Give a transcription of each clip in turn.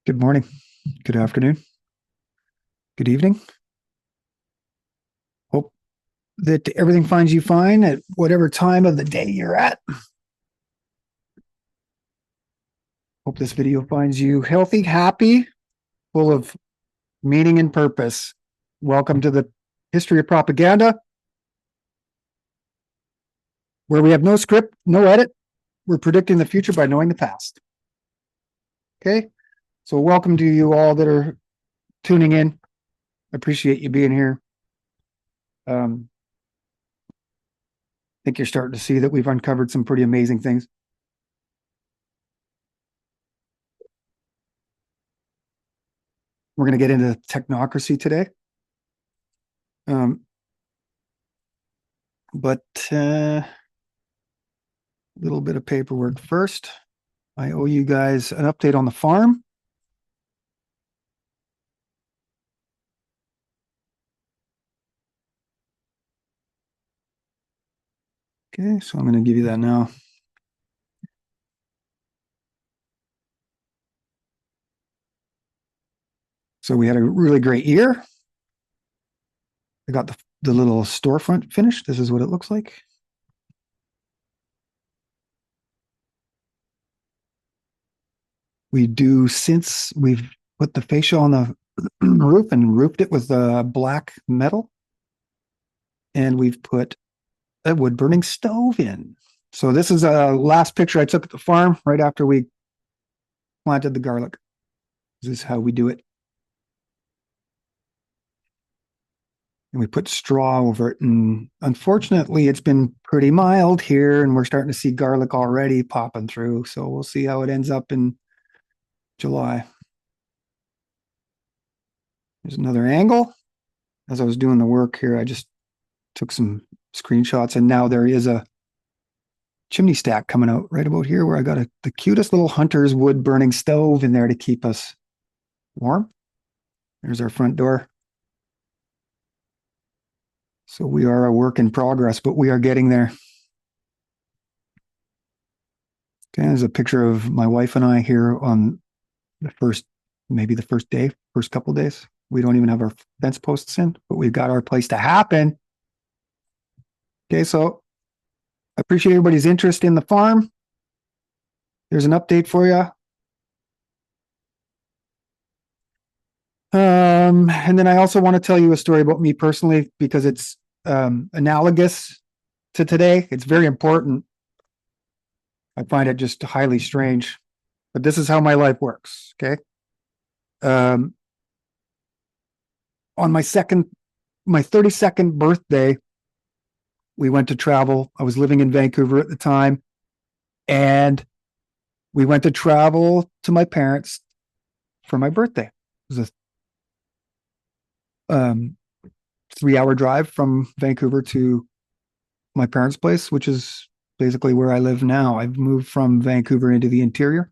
Good morning, good afternoon, good evening. Hope that everything finds you fine at whatever time of the day you're at. Hope this video finds you healthy, happy, full of meaning and purpose. Welcome to the History of Propaganda, where we have no script, no edit. We're predicting the future by knowing the past. Okay, so welcome to you all that are tuning in. I appreciate you being here. I think you're starting to see that we've uncovered some pretty amazing things. We're going to get into technocracy today. But a little bit of paperwork first. I owe you guys an update on the farm. Okay, so I'm going to give you that now. So we had a really great year. I got the little storefront finished. This is what it looks like. Since we've put the fascia on the roof and roofed it with black metal, and we've put a wood burning stove in. So this is a last picture I took at the farm right after we planted the garlic. This is how we do it. And we put straw over it. And unfortunately, it's been pretty mild here, and we're starting to see garlic already popping through. So we'll see how it ends up in July. There's another angle. As I was doing the work here, I just took some screenshots, and now there is a chimney stack coming out right about here where I got the cutest little hunter's wood burning stove in there to keep us warm. There's our front door. So we are a work in progress, but we are getting there. Okay, there's a picture of my wife and I here on the first couple of days. We don't even have our fence posts in, but we've got our place to happen. Okay, so I appreciate everybody's interest in the farm. There's an update for you. And then I also want to tell you a story about me personally, because it's analogous to today. It's very important. I find it just highly strange, but this is how my life works. Okay. On my 32nd birthday, we went to travel. I was living in Vancouver at the time, and we went to travel to my parents for my birthday. It was a 3-hour drive from Vancouver to my parents' place, which is basically where I live now. I've moved from Vancouver into the interior.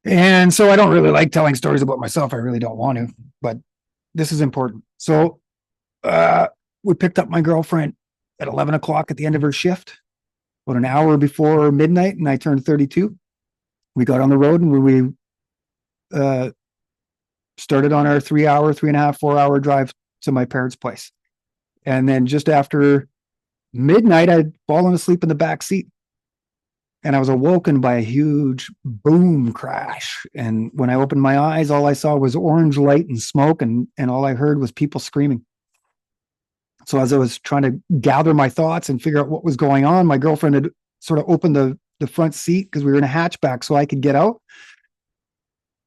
And so I don't really like telling stories about myself. I really don't want to, but this is important. So we picked up my girlfriend at 11 o'clock at the end of her shift, about an hour before midnight, and I turned 32. We got on the road, and we started on our 3.5, 4-hour drive to my parents' place. And then just after midnight, I'd fallen asleep in the back seat, and I was awoken by a huge boom crash. And when I opened my eyes, all I saw was orange light and smoke, and all I heard was people screaming. So as I was trying to gather my thoughts and figure out what was going on, my girlfriend had sort of opened the front seat, because we were in a hatchback, so I could get out.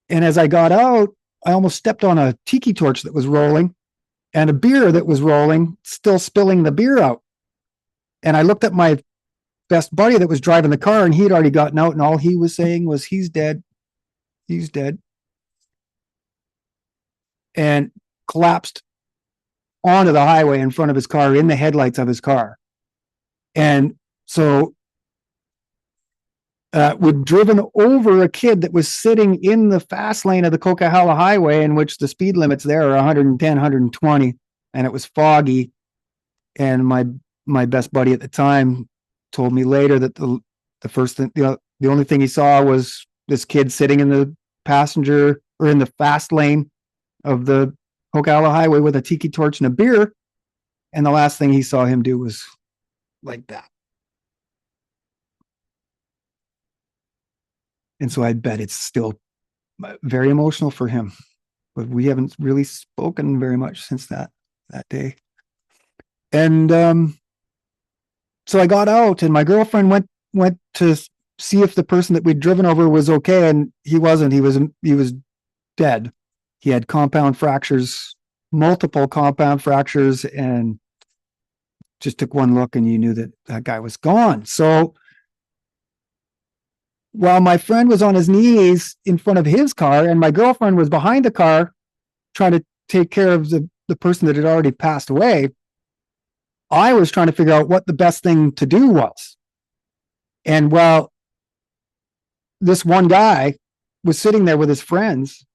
And as I got out, I almost stepped on a tiki torch that was rolling, and a beer that was rolling, still spilling the beer out. And I looked at my best buddy that was driving the car, and he'd already gotten out, and all he was saying was, "He's dead. He's dead." And collapsed onto the highway in front of his car, in the headlights of his car. And so we'd driven over a kid that was sitting in the fast lane of the Coquihalla Highway, in which the speed limits there are 110, 120, and it was foggy. And my best buddy at the time told me later that the first thing, the only thing he saw was this kid sitting in the passenger or in the fast lane of the Ocala Highway with a tiki torch and a beer. And the last thing he saw him do was like that. And so I bet it's still very emotional for him, but we haven't really spoken very much since that day. And so I got out, and my girlfriend went to see if the person that we'd driven over was okay, and he wasn't. He was dead. He had compound fractures, multiple compound fractures, and just took one look and you knew that guy was gone. So while my friend was on his knees in front of his car and my girlfriend was behind the car trying to take care of the person that had already passed away, I was trying to figure out what the best thing to do was. And while this one guy was sitting there with his friends,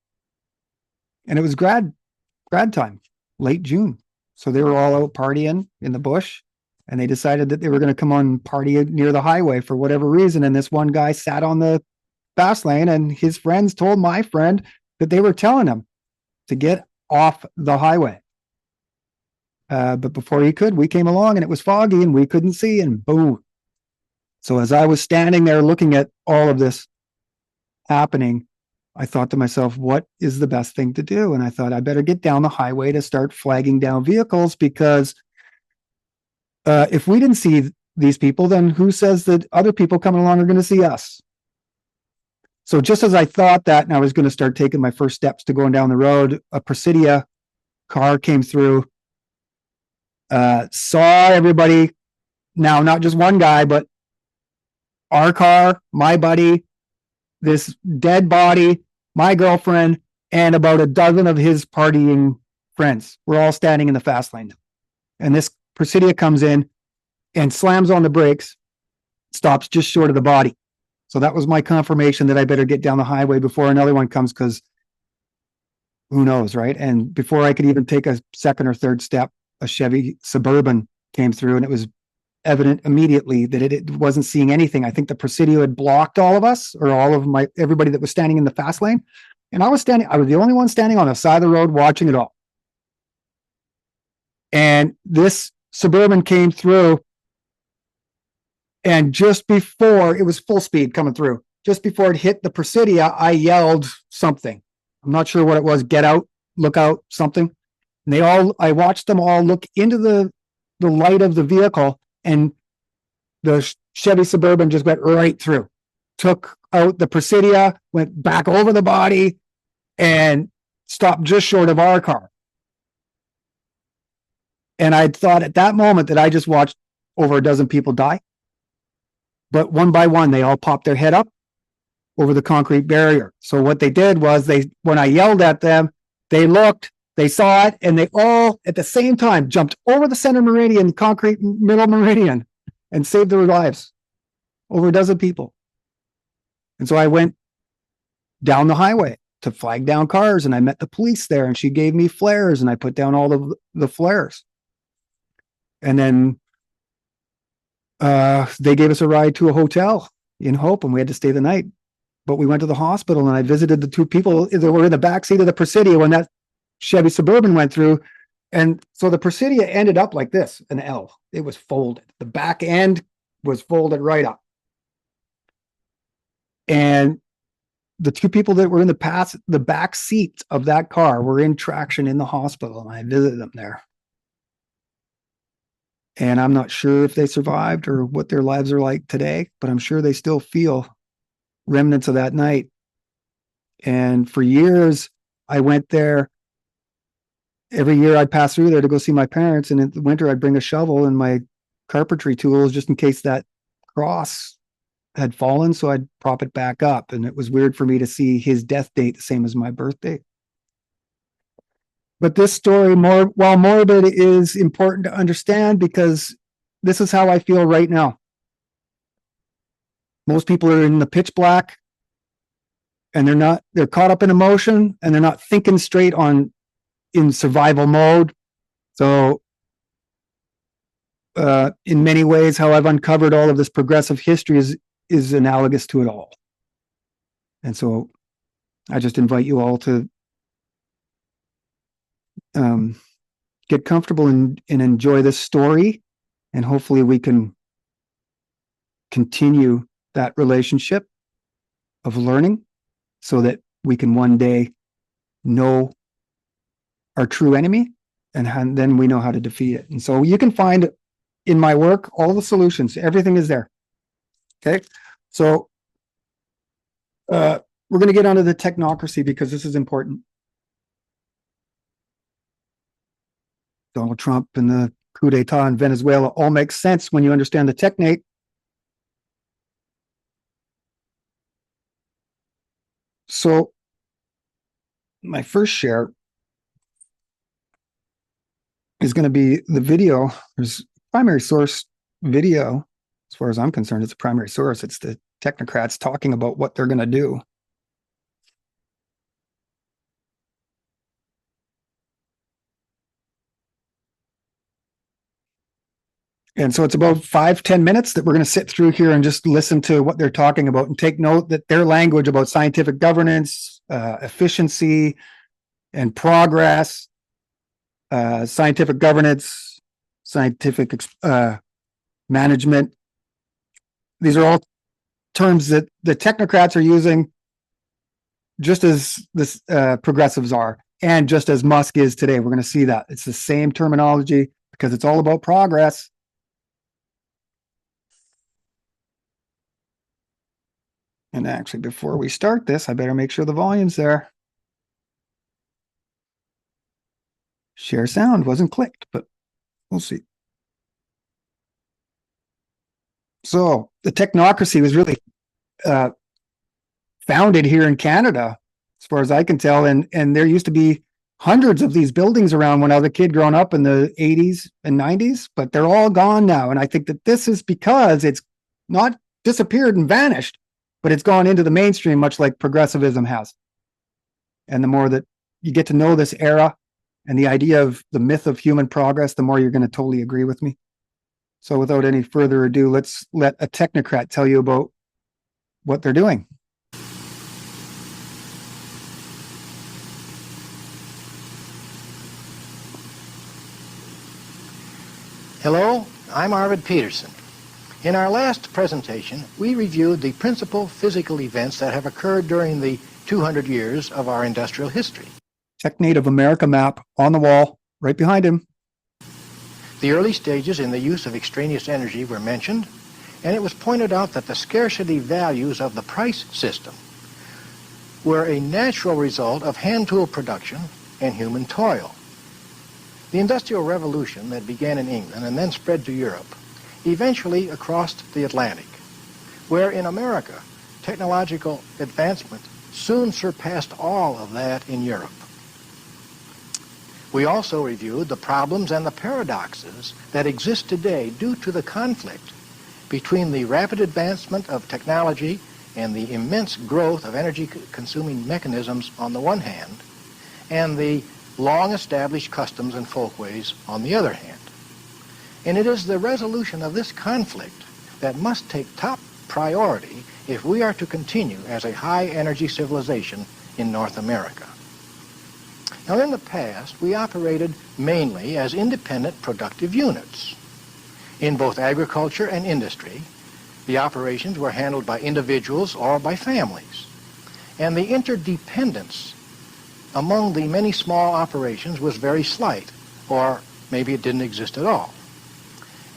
and it was grad time, late June. So they were all out partying in the bush, and they decided that they were going to come on party near the highway for whatever reason. And this one guy sat on the fast lane, and his friends told my friend that they were telling him to get off the highway. But before he could, we came along, and it was foggy, and we couldn't see, and boom. So as I was standing there looking at all of this happening, I thought to myself, what is the best thing to do? And I thought I better get down the highway to start flagging down vehicles, because if we didn't see these people, then who says that other people coming along are going to see us? So just as I thought that, and I was going to start taking my first steps to going down the road, a Presidia car came through, saw everybody. Now, not just one guy, but our car, my buddy, this dead body, my girlfriend, and about a dozen of his partying friends. We're all standing in the fast lane. And this Presidia comes in and slams on the brakes, stops just short of the body. So that was my confirmation that I better get down the highway before another one comes, because who knows, right? And before I could even take a second or third step, a Chevy Suburban came through, and it was evident immediately that it wasn't seeing anything. I think the Presidio had blocked all of us, or everybody that was standing in the fast lane. And I was the only one standing on the side of the road watching it all. And this Suburban came through, and just before it was full speed coming through, just before it hit the Presidia, I yelled something. I'm not sure what it was. Get out, look out, something. And I watched them all look into the light of the vehicle, and the Chevy Suburban just went right through, took out the Presidia, went back over the body, and stopped just short of our car. And I thought at that moment that I just watched over a dozen people die. But one by one, they all popped their head up over the concrete barrier. So what they did was when I yelled at them, they looked, they saw it, and they all at the same time jumped over the center meridian, concrete middle meridian, and saved their lives. Over a dozen people. And so I went down the highway to flag down cars, and I met the police there, and she gave me flares, and I put down all of the flares. And then they gave us a ride to a hotel in Hope, and we had to stay the night. But we went to the hospital, and I visited the two people that were in the backseat of the Presidia when that Chevy Suburban went through. And so the Presidia ended up like this, an L. It was folded. The back end was folded right up. And the two people that were in the back seat of that car were in traction in the hospital, and I visited them there. And I'm not sure if they survived or what their lives are like today, but I'm sure they still feel remnants of that night. And for years, I went there. Every year I'd pass through there to go see my parents. And in the winter, I'd bring a shovel and my carpentry tools just in case that cross had fallen. So I'd prop it back up. And it was weird for me to see his death date the same as my birthday. But this story, while morbid, is important to understand, because this is how I feel right now. Most people are in the pitch black, and they're caught up in emotion, and they're not thinking straight in survival mode. So in many ways, how I've uncovered all of this progressive history is analogous to it all. And so I just invite you all to get comfortable and enjoy this story. And hopefully we can continue that relationship of learning so that we can one day know our true enemy, and then we know how to defeat it. And so you can find in my work all the solutions. Everything is there. Okay. So we're going to get onto the technocracy because this is important. Donald Trump and the coup d'etat in Venezuela all make sense when you understand the technate. So my first share is going to be the video. There's primary source video. As far as I'm concerned, it's a primary source. It's the technocrats talking about what they're going to do. And so it's about 5-10 minutes that we're going to sit through here and just listen to what they're talking about and take note that their language about scientific governance, efficiency, and progress, scientific governance, scientific management. These are all terms that the technocrats are using just as this progressives are, and just as Musk is today. We're going to see that. It's the same terminology because it's all about progress. And actually, before we start this, I better make sure the volume's there. Share sound wasn't clicked, but we'll see. So the technocracy was really founded here in Canada, as far as I can tell. And there used to be hundreds of these buildings around when I was a kid growing up in the 80s and 90s, but they're all gone now. And I think that this is because it's not disappeared and vanished, but it's gone into the mainstream, much like progressivism has. And the more that you get to know this era and the idea of the myth of human progress, the more you're going to totally agree with me. So without any further ado, let's let a technocrat tell you about what they're doing. Hello, I'm Arvid Peterson. In our last presentation, we reviewed the principal physical events that have occurred during the 200 years of our industrial history. Technate of America map on the wall, right behind him. The early stages in the use of extraneous energy were mentioned, and it was pointed out that the scarcity values of the price system were a natural result of hand tool production and human toil. The Industrial Revolution that began in England and then spread to Europe eventually across the Atlantic, where in America technological advancement soon surpassed all of that in Europe. We also reviewed the problems and the paradoxes that exist today due to the conflict between the rapid advancement of technology and the immense growth of energy-consuming mechanisms on the one hand, and the long-established customs and folkways on the other hand. And it is the resolution of this conflict that must take top priority if we are to continue as a high-energy civilization in North America. Now, in the past, we operated mainly as independent productive units. In both agriculture and industry, the operations were handled by individuals or by families. And the interdependence among the many small operations was very slight, or maybe it didn't exist at all.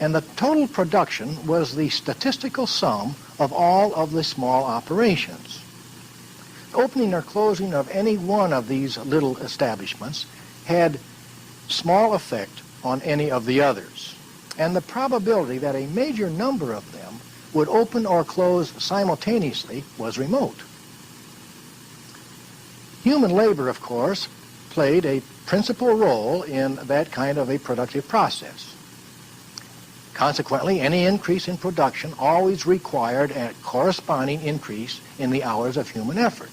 And the total production was the statistical sum of all of the small operations. Opening or closing of any one of these little establishments had small effect on any of the others. And the probability that a major number of them would open or close simultaneously was remote. Human labor, of course, played a principal role in that kind of a productive process. Consequently, any increase in production always required a corresponding increase in the hours of human effort.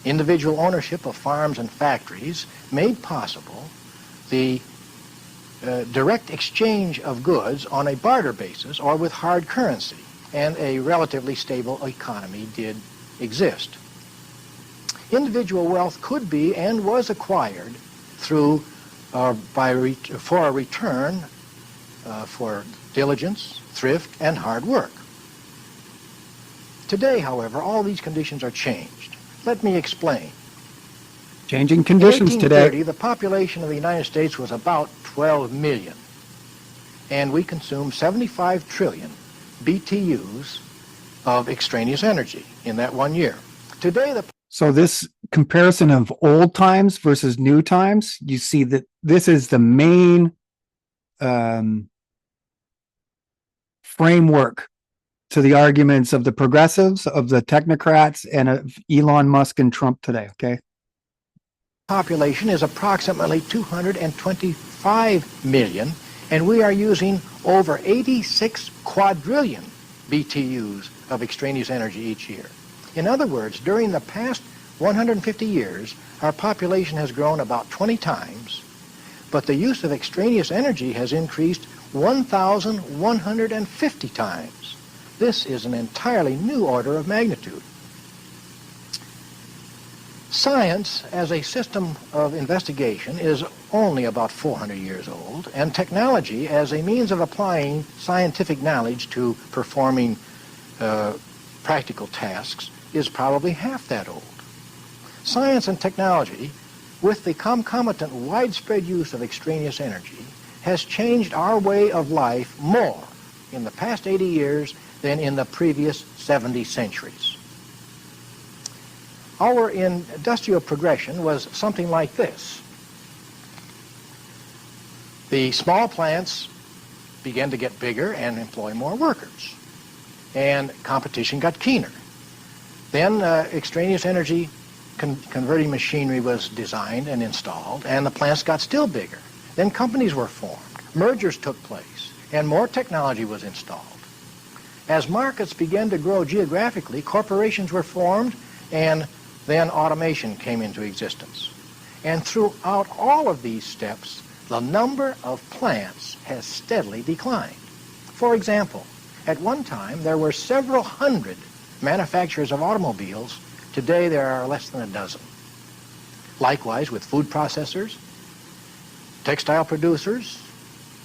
Individual ownership of farms and factories made possible the direct exchange of goods on a barter basis or with hard currency, and a relatively stable economy did exist. Individual wealth could be and was acquired through for a return for diligence, thrift, and hard work. Today, however, all these conditions are changed. Let me explain. Changing conditions in 1830, today. the population of the United States was about 12 million, and we consumed 75 trillion BTUs of extraneous energy in that 1 year. Today, So this comparison of old times versus new times, you see that this is the main framework to the arguments of the progressives, of the technocrats, and of Elon Musk and Trump today, okay? population is approximately 225 million, and we are using over 86 quadrillion BTUs of extraneous energy each year. In other words, during the past 150 years, our population has grown about 20 times, but the use of extraneous energy has increased 1,150 times. This is an entirely new order of magnitude. Science as a system of investigation is only about 400 years old, and technology as a means of applying scientific knowledge to performing practical tasks is probably half that old. Science and technology, with the concomitant widespread use of extraneous energy, has changed our way of life more in the past 80 years than in the previous 70 centuries. Our industrial progression was something like this. The small plants began to get bigger and employ more workers, and competition got keener. Then extraneous energy converting machinery was designed and installed, and the plants got still bigger. Then companies were formed, mergers took place, and more technology was installed. As markets began to grow geographically, corporations were formed, and then automation came into existence. And throughout all of these steps, the number of plants has steadily declined. For example, at one time there were several hundred manufacturers of automobiles. Today there are less than a dozen. Likewise with food processors, textile producers,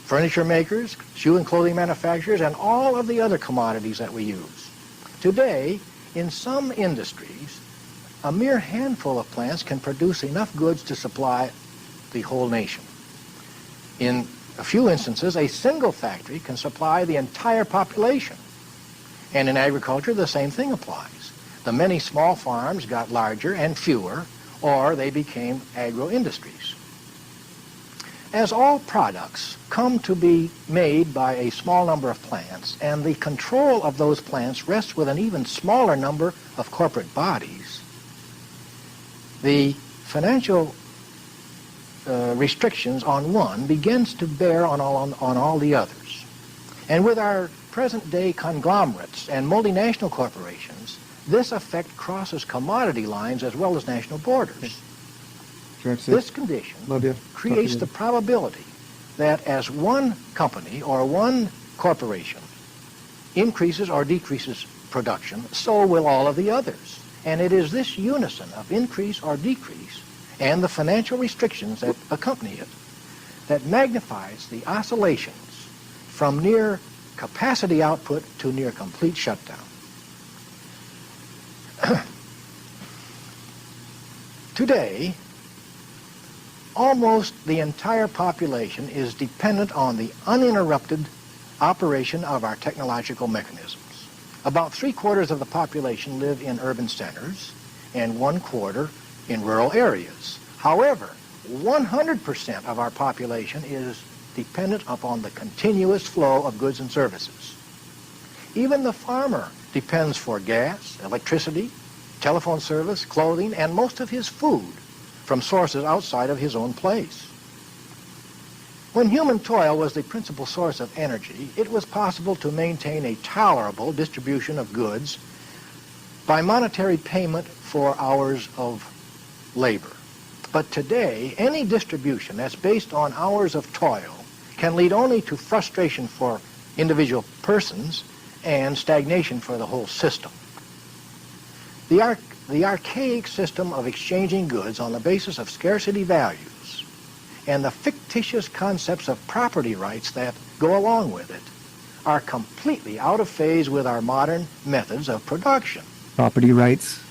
furniture makers, shoe and clothing manufacturers, and all of the other commodities that we use. Today, in some industries, a mere handful of plants can produce enough goods to supply the whole nation. In a few instances, a single factory can supply the entire population. And in agriculture, the same thing applies. The many small farms got larger and fewer, or they became agro-industries. As all products come to be made by a small number of plants, and the control of those plants rests with an even smaller number of corporate bodies, the financial restrictions on one begins to bear on all the others. And with our present-day conglomerates and multinational corporations, this effect crosses commodity lines as well as national borders. This condition creates the probability that as one company or one corporation increases or decreases production, so will all of the others. And it is this unison of increase or decrease and the financial restrictions that accompany it that magnifies the oscillations from near capacity output to near complete shutdown. Today, almost the entire population is dependent on the uninterrupted operation of our technological mechanisms. About 3/4 of the population live in urban centers and 1/4 in rural areas. However, 100% of our population is dependent upon the continuous flow of goods and services. Even the farmer depends for gas, electricity, telephone service, clothing, and most of his food from sources outside of his own place. When human toil was the principal source of energy, it was possible to maintain a tolerable distribution of goods by monetary payment for hours of labor. But today, any distribution that's based on hours of toil can lead only to frustration for individual persons and stagnation for the whole system. The archaic system of exchanging goods on the basis of scarcity values and the fictitious concepts of property rights that go along with it are completely out of phase with our modern methods of production. Property rights.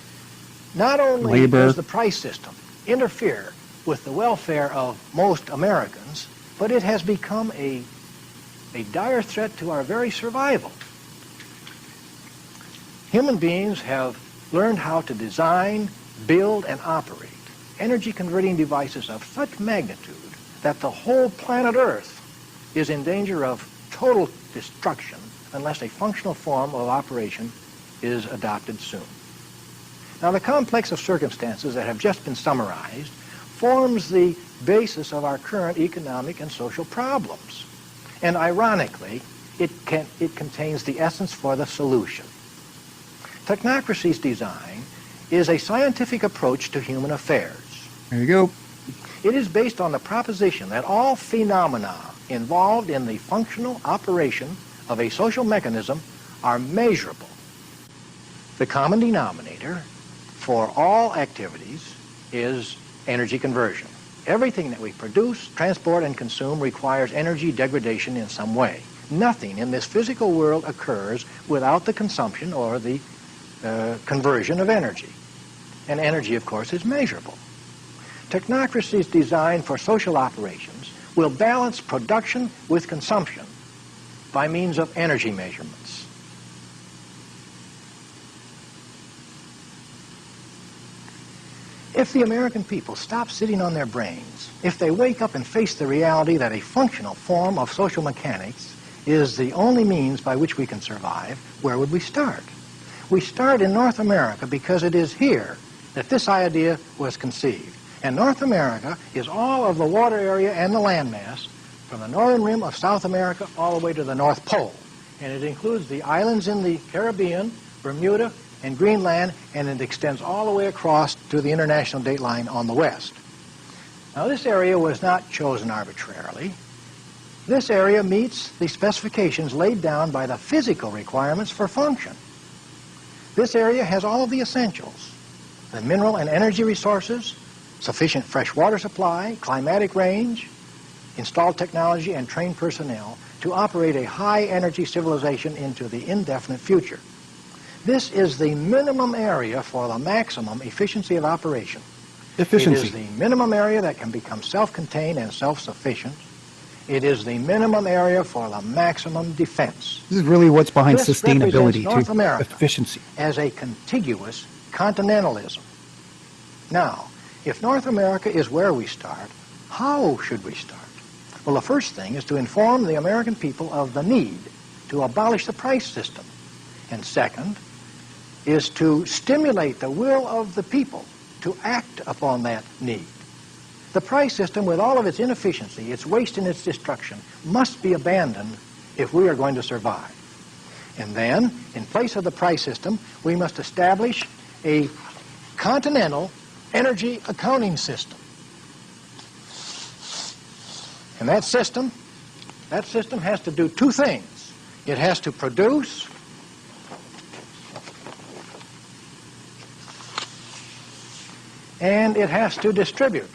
Not only Labor. does the price system interfere with the welfare of most Americans, but it has become a dire threat to our very survival. Human beings have learned how to design, build, and operate energy-converting devices of such magnitude that the whole planet Earth is in danger of total destruction unless a functional form of operation is adopted soon. Now, the complex of circumstances that have just been summarized forms the basis of our current economic and social problems. And ironically, it contains the essence for the solution. Technocracy's design is a scientific approach to human affairs. There you go. It is based on the proposition that all phenomena involved in the functional operation of a social mechanism are measurable. The common denominator for all activities is energy conversion. Everything that we produce, transport, and consume requires energy degradation in some way. Nothing in this physical world occurs without the consumption or the conversion of energy. And energy, of course, is measurable. Technocracy's design for social operations will balance production with consumption by means of energy measurements. If the American people stop sitting on their brains, if they wake up and face the reality that a functional form of social mechanics is the only means by which we can survive, where would we start? We start in North America because it is here that this idea was conceived. And North America is all of the water area and the landmass from the northern rim of South America all the way to the North Pole. And it includes the islands in the Caribbean, Bermuda, and Greenland, and it extends all the way across to the international date line on the west. Now, this area was not chosen arbitrarily. This area meets the specifications laid down by the physical requirements for function. This area has all of the essentials: the mineral and energy resources, sufficient fresh water supply, climatic range, installed technology, and trained personnel to operate a high-energy civilization into the indefinite future. This is the minimum area for the maximum efficiency of operation. Efficiency. It is the minimum area that can become self-contained and self-sufficient. It is the minimum area for the maximum defense. This is really what's behind This sustainability, represents North too. America Efficiency. as a contiguous continentalism. Now, if North America is where we start, how should we start? Well, the first thing is to inform the American people of the need to abolish the price system. And second is to stimulate the will of the people to act upon that need. The price system, with all of its inefficiency, its waste, and its destruction, must be abandoned if we are going to survive. And then, in place of the price system, we must establish a continental energy accounting system. And that system has to do two things. It has to produce and it has to distribute.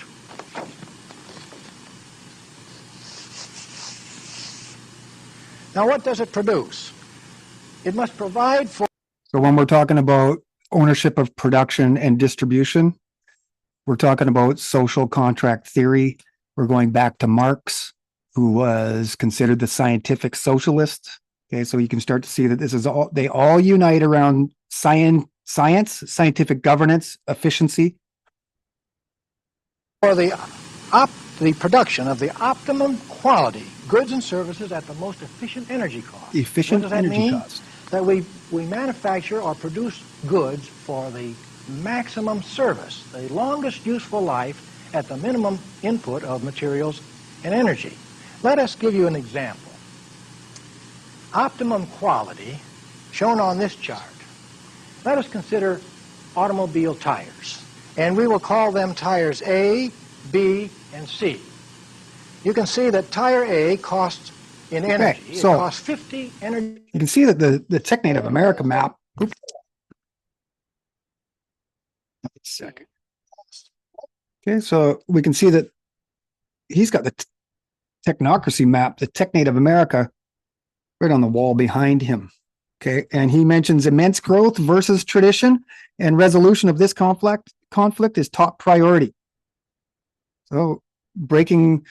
Now, what does it produce? It must provide for... So when we're talking about ownership of production and distribution, we're talking about social contract theory. We're going back to Marx, who was considered the scientific socialist. Okay, so you can start to see that this is all, they all unite around science, scientific governance, efficiency. For the production of the optimum quality goods and services at the most efficient energy cost. Efficient what does that energy mean? cost. That we manufacture or produce goods for the maximum service, the longest useful life at the minimum input of materials and energy. Let us give you an example. Optimum quality, shown on this chart. Let us consider automobile tires, and we will call them tires A, B, and C. You can see that tire A costs in energy. Okay, so it costs 50 energy. You can see that the Tech Native America map, second. Okay, so we can see that he's got the technocracy map, the tech native America, right on the wall behind him. Okay, and he mentions immense growth versus tradition, and resolution of this conflict is top priority. So breaking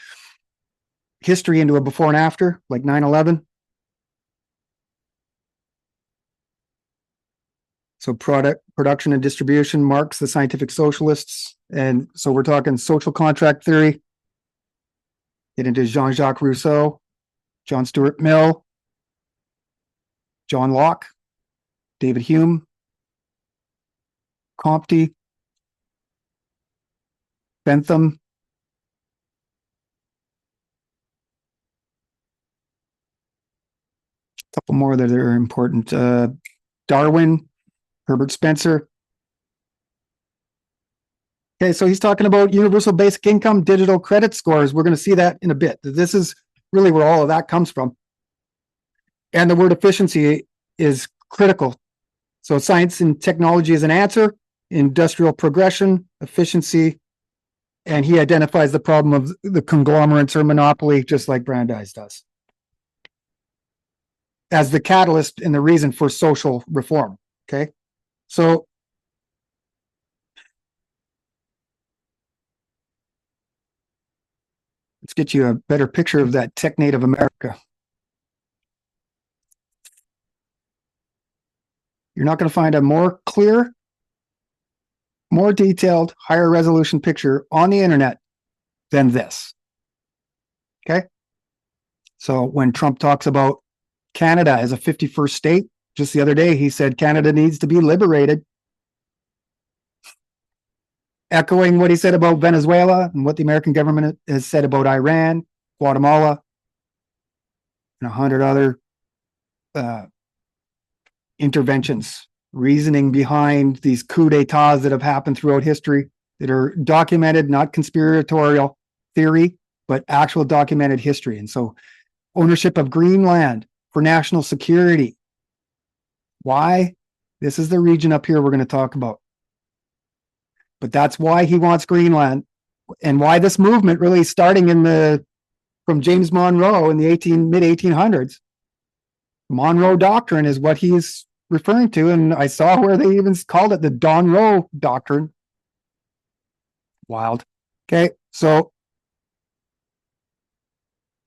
history into a before and after, like 9/11. So production and distribution, Marx, the scientific socialists. And so we're talking social contract theory. Get into Jean-Jacques Rousseau, John Stuart Mill, John Locke, David Hume, Comte, Bentham, a couple more that are important. Darwin, Herbert Spencer. Okay, so he's talking about universal basic income, digital credit scores. We're going to see that in a bit. This is really where all of that comes from. And the word efficiency is critical. So science and technology is an answer, industrial progression, efficiency, and he identifies the problem of the conglomerates or monopoly, just like Brandeis does, as the catalyst and the reason for social reform. Okay, so let's get you a better picture of that tech native America. You're not going to find a more clear, more detailed, higher resolution picture on the internet than this. Okay, so when Trump talks about Canada as a 51st state, just the other day, he said Canada needs to be liberated, echoing what he said about Venezuela and what the American government has said about Iran, Guatemala, and 100 other interventions, reasoning behind these coups d'etats that have happened throughout history that are documented, not conspiratorial theory, but actual documented history. And so ownership of Greenland for national security. Why? This is the region up here we're going to talk about. But that's why he wants Greenland, and why this movement really starting from James Monroe in the mid 1800s. Monroe Doctrine is what he's referring to, and I saw where they even called it the Monroe Doctrine. Wild. Okay, so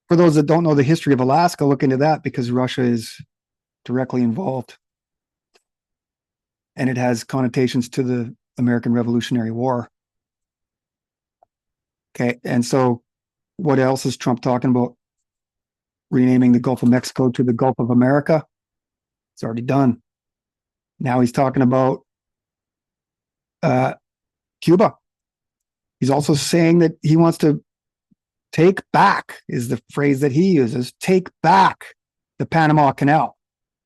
for those that don't know the history of Alaska, look into that, because Russia is directly involved. And it has connotations to the American Revolutionary War. Okay, and so what else is Trump talking about? Renaming the Gulf of Mexico to the Gulf of America. It's already done. Now he's talking about Cuba. He's also saying that he wants to take back, is the phrase that he uses, take back the Panama Canal.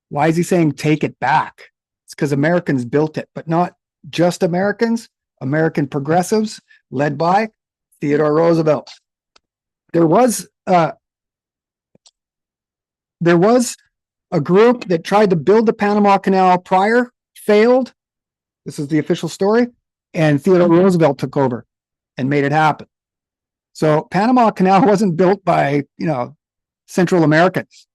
Why is he saying take it back? It's because Americans built it, but not just Americans, American progressives led by Theodore Roosevelt. There was a group that tried to build the Panama Canal prior, failed. This is the official story. And Theodore Roosevelt took over and made it happen. So Panama Canal wasn't built by, Central Americans.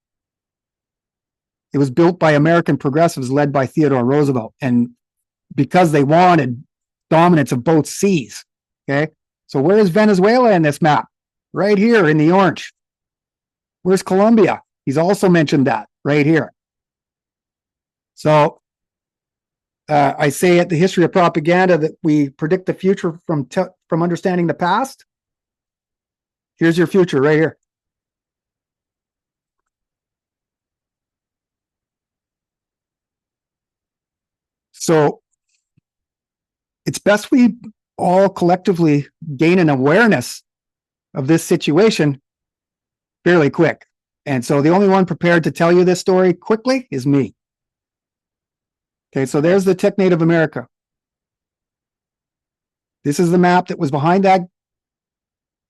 It was built by American progressives led by Theodore Roosevelt. And because they wanted dominance of both seas. Okay. So where is Venezuela in this map? Right here in the orange. Where's Colombia? He's also mentioned that right here. So I say at the history of propaganda that we predict the future from understanding the past. Here's your future right here. So it's best we all collectively gain an awareness of this situation fairly quick. And so the only one prepared to tell you this story quickly is me. Okay, so there's the tech native America. This is the map that was behind that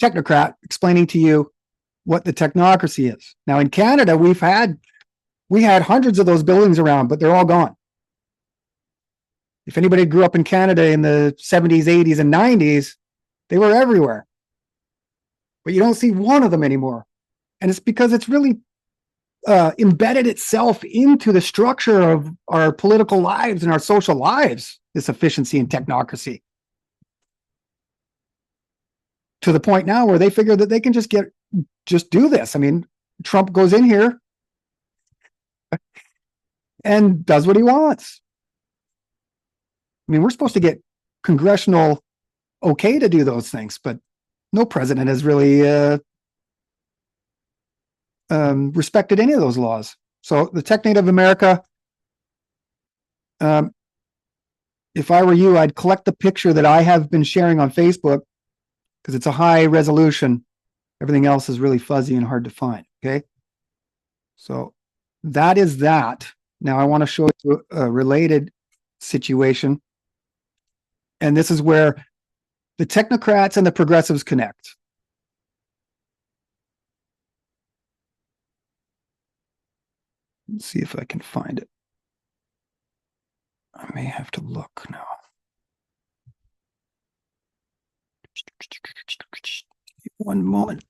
technocrat explaining to you what the technocracy is. Now in Canada, we had hundreds of those buildings around, but they're all gone. If anybody grew up in Canada in the 70s, 80s, and 90s, they were everywhere. But you don't see one of them anymore. And it's because it's really embedded itself into the structure of our political lives and our social lives, this efficiency and technocracy. To the point now where they figure that they can just do this. I mean, Trump goes in here and does what he wants. I mean, we're supposed to get congressional okay to do those things, but no president has really respected any of those laws. So the Technate of America, if I were you, I'd collect the picture that I have been sharing on Facebook because it's a high resolution. Everything else is really fuzzy and hard to find. Okay. So that is that. Now I want to show you a related situation. And this is where the technocrats and the progressives connect. Let's see if I can find it. I may have to look now. One moment.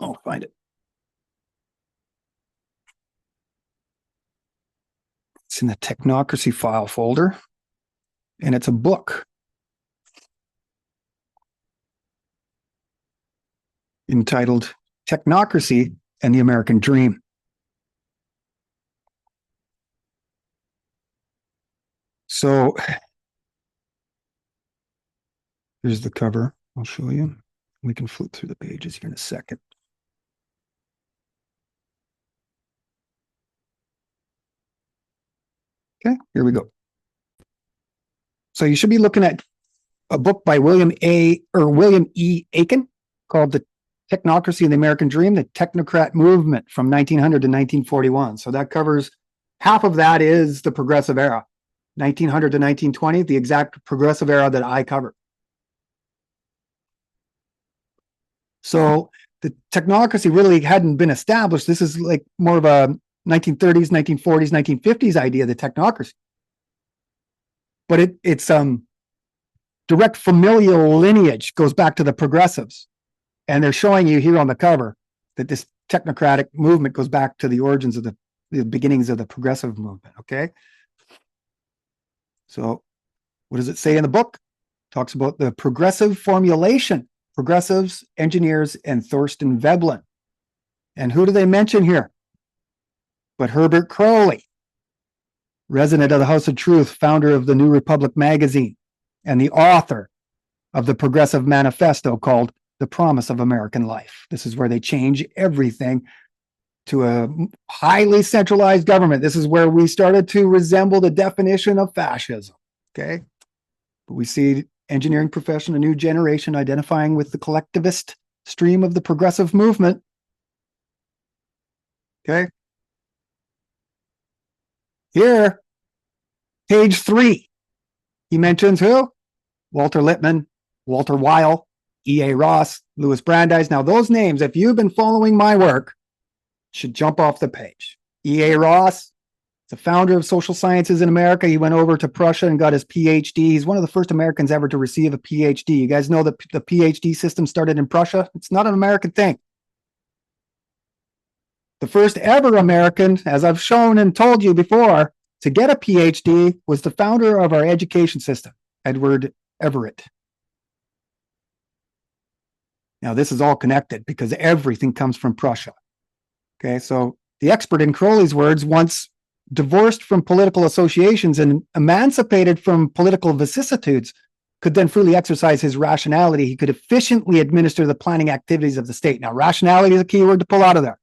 I'll find it. It's in the Technocracy file folder, and it's a book entitled Technocracy and the American Dream. So here's the cover. I'll show you. We can flip through the pages here in a second. Okay, here we go. So you should be looking at a book by William E. Aiken called The Technocracy and the American Dream, the Technocrat Movement from 1900 to 1941. So that covers half of that is the progressive era, 1900 to 1920, the exact progressive era that I cover. So the technocracy really hadn't been established. This is like more of a 1930s, 1940s, 1950s idea, the technocracy. But it's direct familial lineage goes back to the progressives. And they're showing you here on the cover that this technocratic movement goes back to the origins of the beginnings of the progressive movement, okay? So what does it say in the book? It talks about the progressive formulation, progressives, engineers, and Thorsten Veblen. And who do they mention here? But Herbert Crowley, resident of the House of Truth, founder of the New Republic magazine, and the author of the Progressive Manifesto called The Promise of American Life. This is where they change everything to a highly centralized government. This is where we started to resemble the definition of fascism, okay? But we see engineering profession, a new generation identifying with the collectivist stream of the progressive movement, okay? Here, page 3, he mentions who? Walter Lippmann, Walter Weil, E.A. Ross, Louis Brandeis. Now, those names, if you've been following my work, should jump off the page. E.A. Ross is the founder of social sciences in America. He went over to Prussia and got his PhD. He's one of the first Americans ever to receive a PhD. You guys know that the PhD system started in Prussia? It's not an American thing. The first ever American, as I've shown and told you before, to get a PhD was the founder of our education system, Edward Everett. Now, this is all connected because everything comes from Prussia. Okay, so the expert, in Crowley's words, once divorced from political associations and emancipated from political vicissitudes, could then freely exercise his rationality. He could efficiently administer the planning activities of the state. Now, rationality is a key word to pull out of there,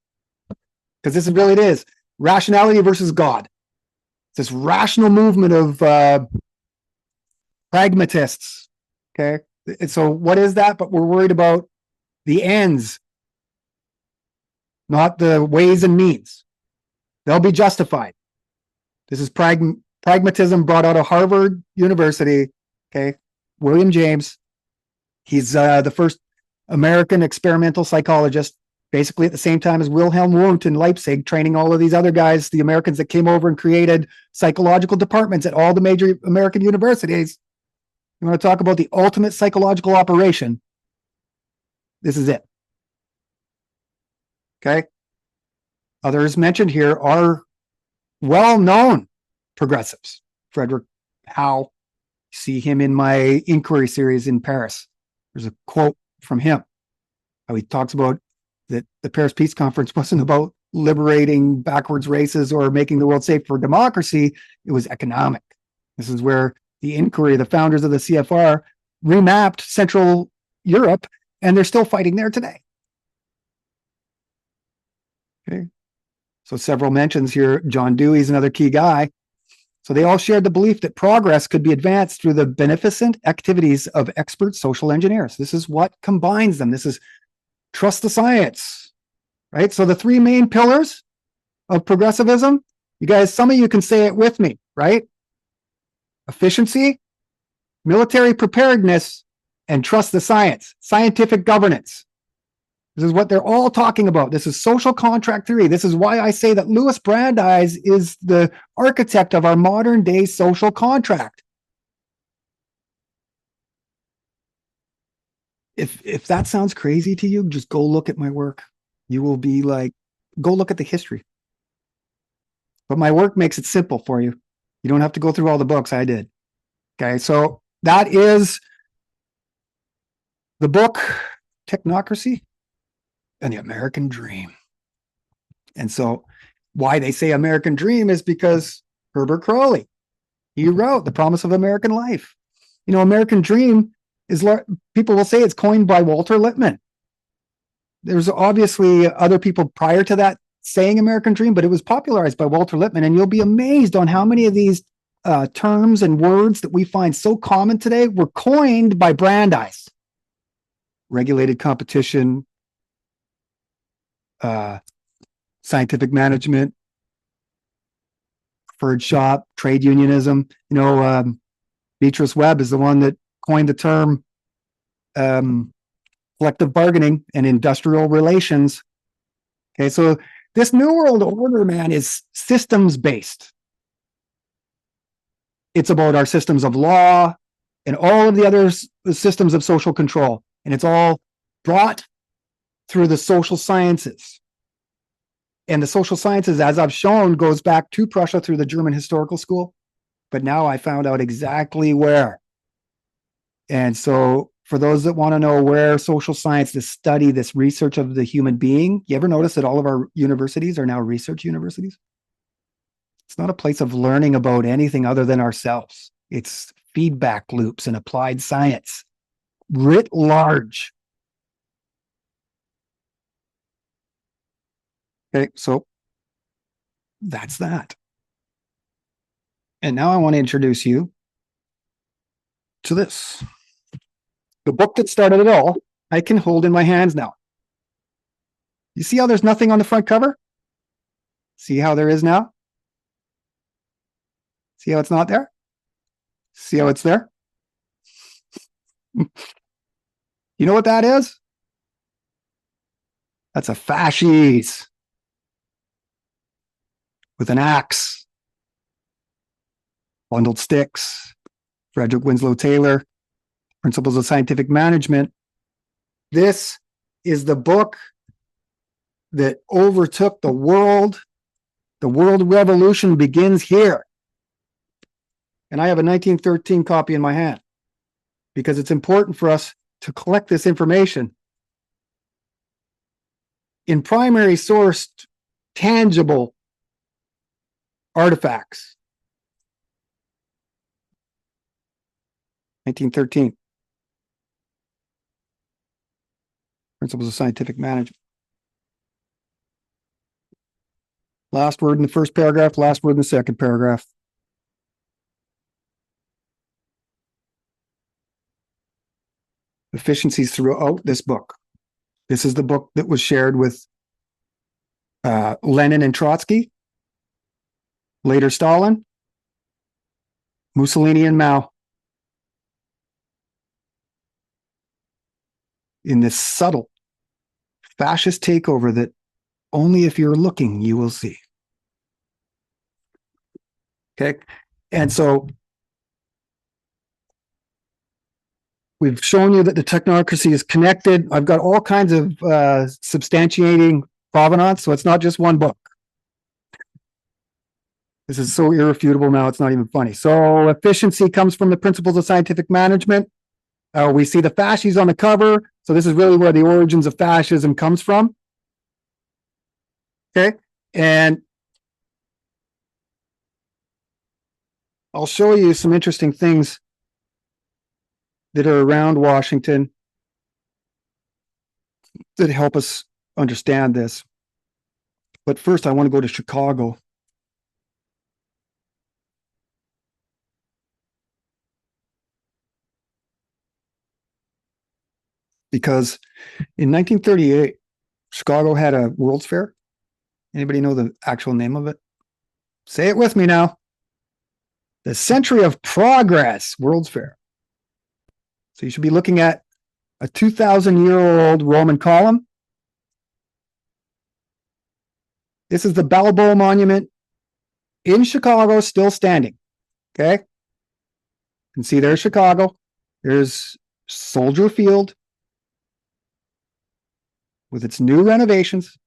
because this is really it is. Rationality versus God. It's this rational movement of pragmatists, okay? And so what is that? But we're worried about the ends, not the ways and means. They'll be justified. This is pragmatism brought out of Harvard University, okay? William James. He's the first American experimental psychologist, basically at the same time as Wilhelm Wundt in Leipzig, training all of these other guys, the Americans that came over and created psychological departments at all the major American universities. You want to talk about the ultimate psychological operation? This is it. Okay. Others mentioned here are well-known progressives. Frederick Howe, see him in my inquiry series in Paris. There's a quote from him, how he talks about that the Paris Peace Conference wasn't about liberating backwards races or making the world safe for democracy. It was economic. This is where the inquiry, the founders of the CFR, remapped Central Europe, and they're still fighting there today. Okay. So several mentions here. John Dewey's another key guy. So they all shared the belief that progress could be advanced through the beneficent activities of expert social engineers. This is what combines them. This is trust the science, right? So the three main pillars of progressivism, you guys, some of you can say it with me, right? Efficiency, military preparedness, and trust the science, scientific governance. This is what they're all talking about. This is social contract theory. This is why I say that Louis Brandeis is the architect of our modern day social contract. If that sounds crazy to you, just go look at my work. You will be like, go look at the history. But my work makes it simple for you. You don't have to go through all the books I did. Okay, so that is the book, Technocracy and the American Dream. And so why they say American Dream is because Herbert Crowley, he wrote The Promise of American Life. You know, American Dream is, people will say it's coined by Walter Lippmann. There's obviously other people prior to that saying American Dream, but it was popularized by Walter Lippmann. And you'll be amazed on how many of these terms and words that we find so common today were coined by Brandeis. Regulated competition, scientific management, preferred shop, trade unionism. You know, Beatrice Webb is the one that coined the term collective bargaining and industrial relations. Okay, so this New World Order, man, is systems-based. It's about our systems of law and all of the other systems of social control. And it's all brought through the social sciences. And the social sciences, as I've shown, goes back to Prussia through the German Historical School. But now I found out exactly where. And so for those that want to know where social science, this study, this research of the human being, you ever notice that all of our universities are now research universities? It's not a place of learning about anything other than ourselves. It's feedback loops and applied science, writ large. Okay, so that's that. And now I want to introduce you to this. The book that started it all, I can hold in my hands now. You see how there's nothing on the front cover? See how there is now? See how it's not there? See how it's there? You know what that is? That's a fascist with an axe, bundled sticks, Frederick Winslow Taylor, Principles of Scientific Management. This is the book that overtook the world. The world revolution begins here. And I have a 1913 copy in my hand because it's important for us to collect this information in primary sourced, tangible artifacts. 1913. Principles of Scientific Management. Last word in the first paragraph, last word in the second paragraph. Efficiencies throughout this book. This is the book that was shared with Lenin and Trotsky, later Stalin, Mussolini and Mao. In this subtle fascist takeover that only if you're looking you will see. Okay. And so we've shown you that the technocracy is connected. I've got all kinds of substantiating provenance, so it's not just one book. This is so irrefutable now, it's not even funny. So efficiency comes from the principles of scientific management. We see the fasces on the cover. So this is really where the origins of fascism comes from. Okay. And I'll show you some interesting things that are around Washington that help us understand this. But first, I want to go to Chicago. Because in 1938, Chicago had a World's Fair. Anybody know the actual name of it? Say it with me now. The Century of Progress World's Fair. So you should be looking at a 2,000-year-old Roman column. This is the Balboa Monument in Chicago, still standing. Okay. You can see there's Chicago. There's Soldier Field with its new renovations.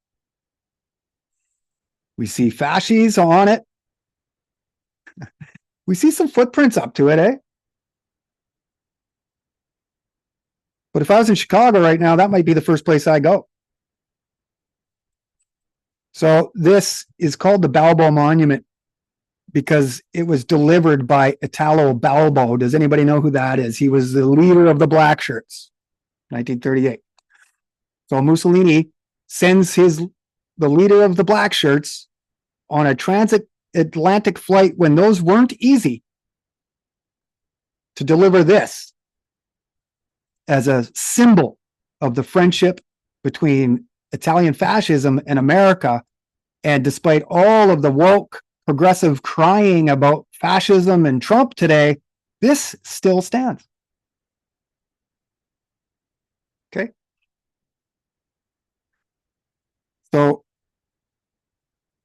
We see fasces on it. We see some footprints up to it, eh? But if I was in Chicago right now, that might be the first place I go. So this is called the Balboa Monument because it was delivered by Italo Balbo. Does anybody know who that is? He was the leader of the Black Shirts, 1938. So Mussolini sends the leader of the Black Shirts on a transatlantic flight when those weren't easy to deliver this as a symbol of the friendship between Italian fascism and America. And despite all of the woke progressive crying about fascism and Trump today, this still stands. Okay. So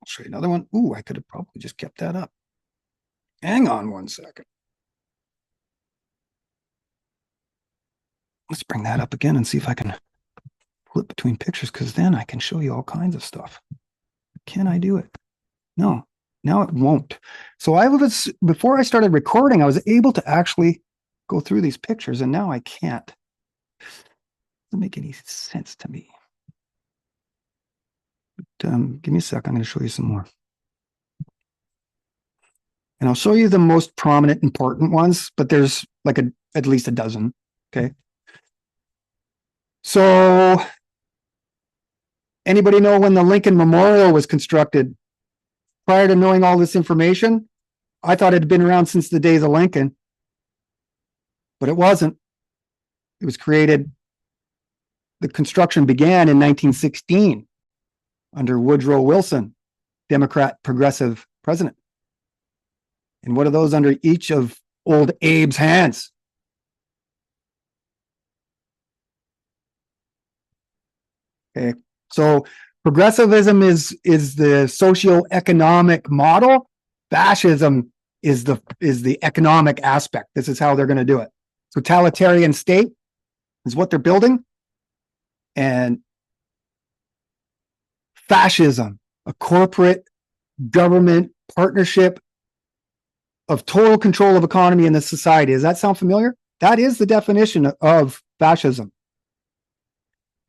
I'll show you another one. Ooh, I could have probably just kept that up. Hang on one second. Let's bring that up again and see if I can flip between pictures, because then I can show you all kinds of stuff. Can I do it? No, now it won't. So before I started recording, I was able to actually go through these pictures, and now I can't. Doesn't make any sense to me. But, give me a sec. I'm going to show you some more. And I'll show you the most prominent, important ones, but there's like at least a dozen. Okay. So anybody know when the Lincoln Memorial was constructed? Prior to knowing all this information, I thought it had been around since the days of Lincoln, but it wasn't. It was created, the construction began in 1916 under Woodrow Wilson, Democrat progressive president. And what are those under each of old Abe's hands? Okay, so progressivism is the socioeconomic model. Fascism is the economic aspect. This is how they're going to do it. Totalitarian state is what they're building, and fascism, a corporate government partnership of total control of economy and the society. Does that sound familiar? That is the definition of fascism.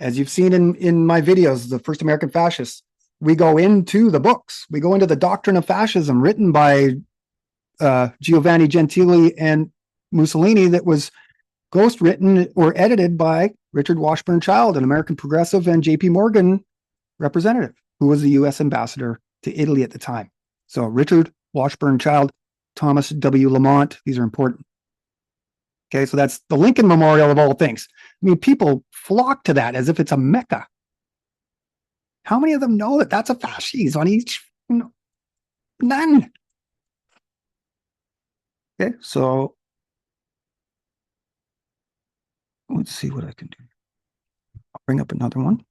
As you've seen in my videos, The First American Fascists, we go into the books. We go into the doctrine of fascism written by Giovanni Gentili and Mussolini, that was ghostwritten or edited by Richard Washburn Child, an American progressive and JP Morgan representative, who was the U.S. ambassador to Italy at the time. So Richard Washburn Child, Thomas W. Lamont, these are important. Okay, so that's the Lincoln Memorial of all things. I mean, people flock to that as if it's a mecca. How many of them know that that's a fascist on each? None. Okay, so let's see what I can do. I'll bring up another one.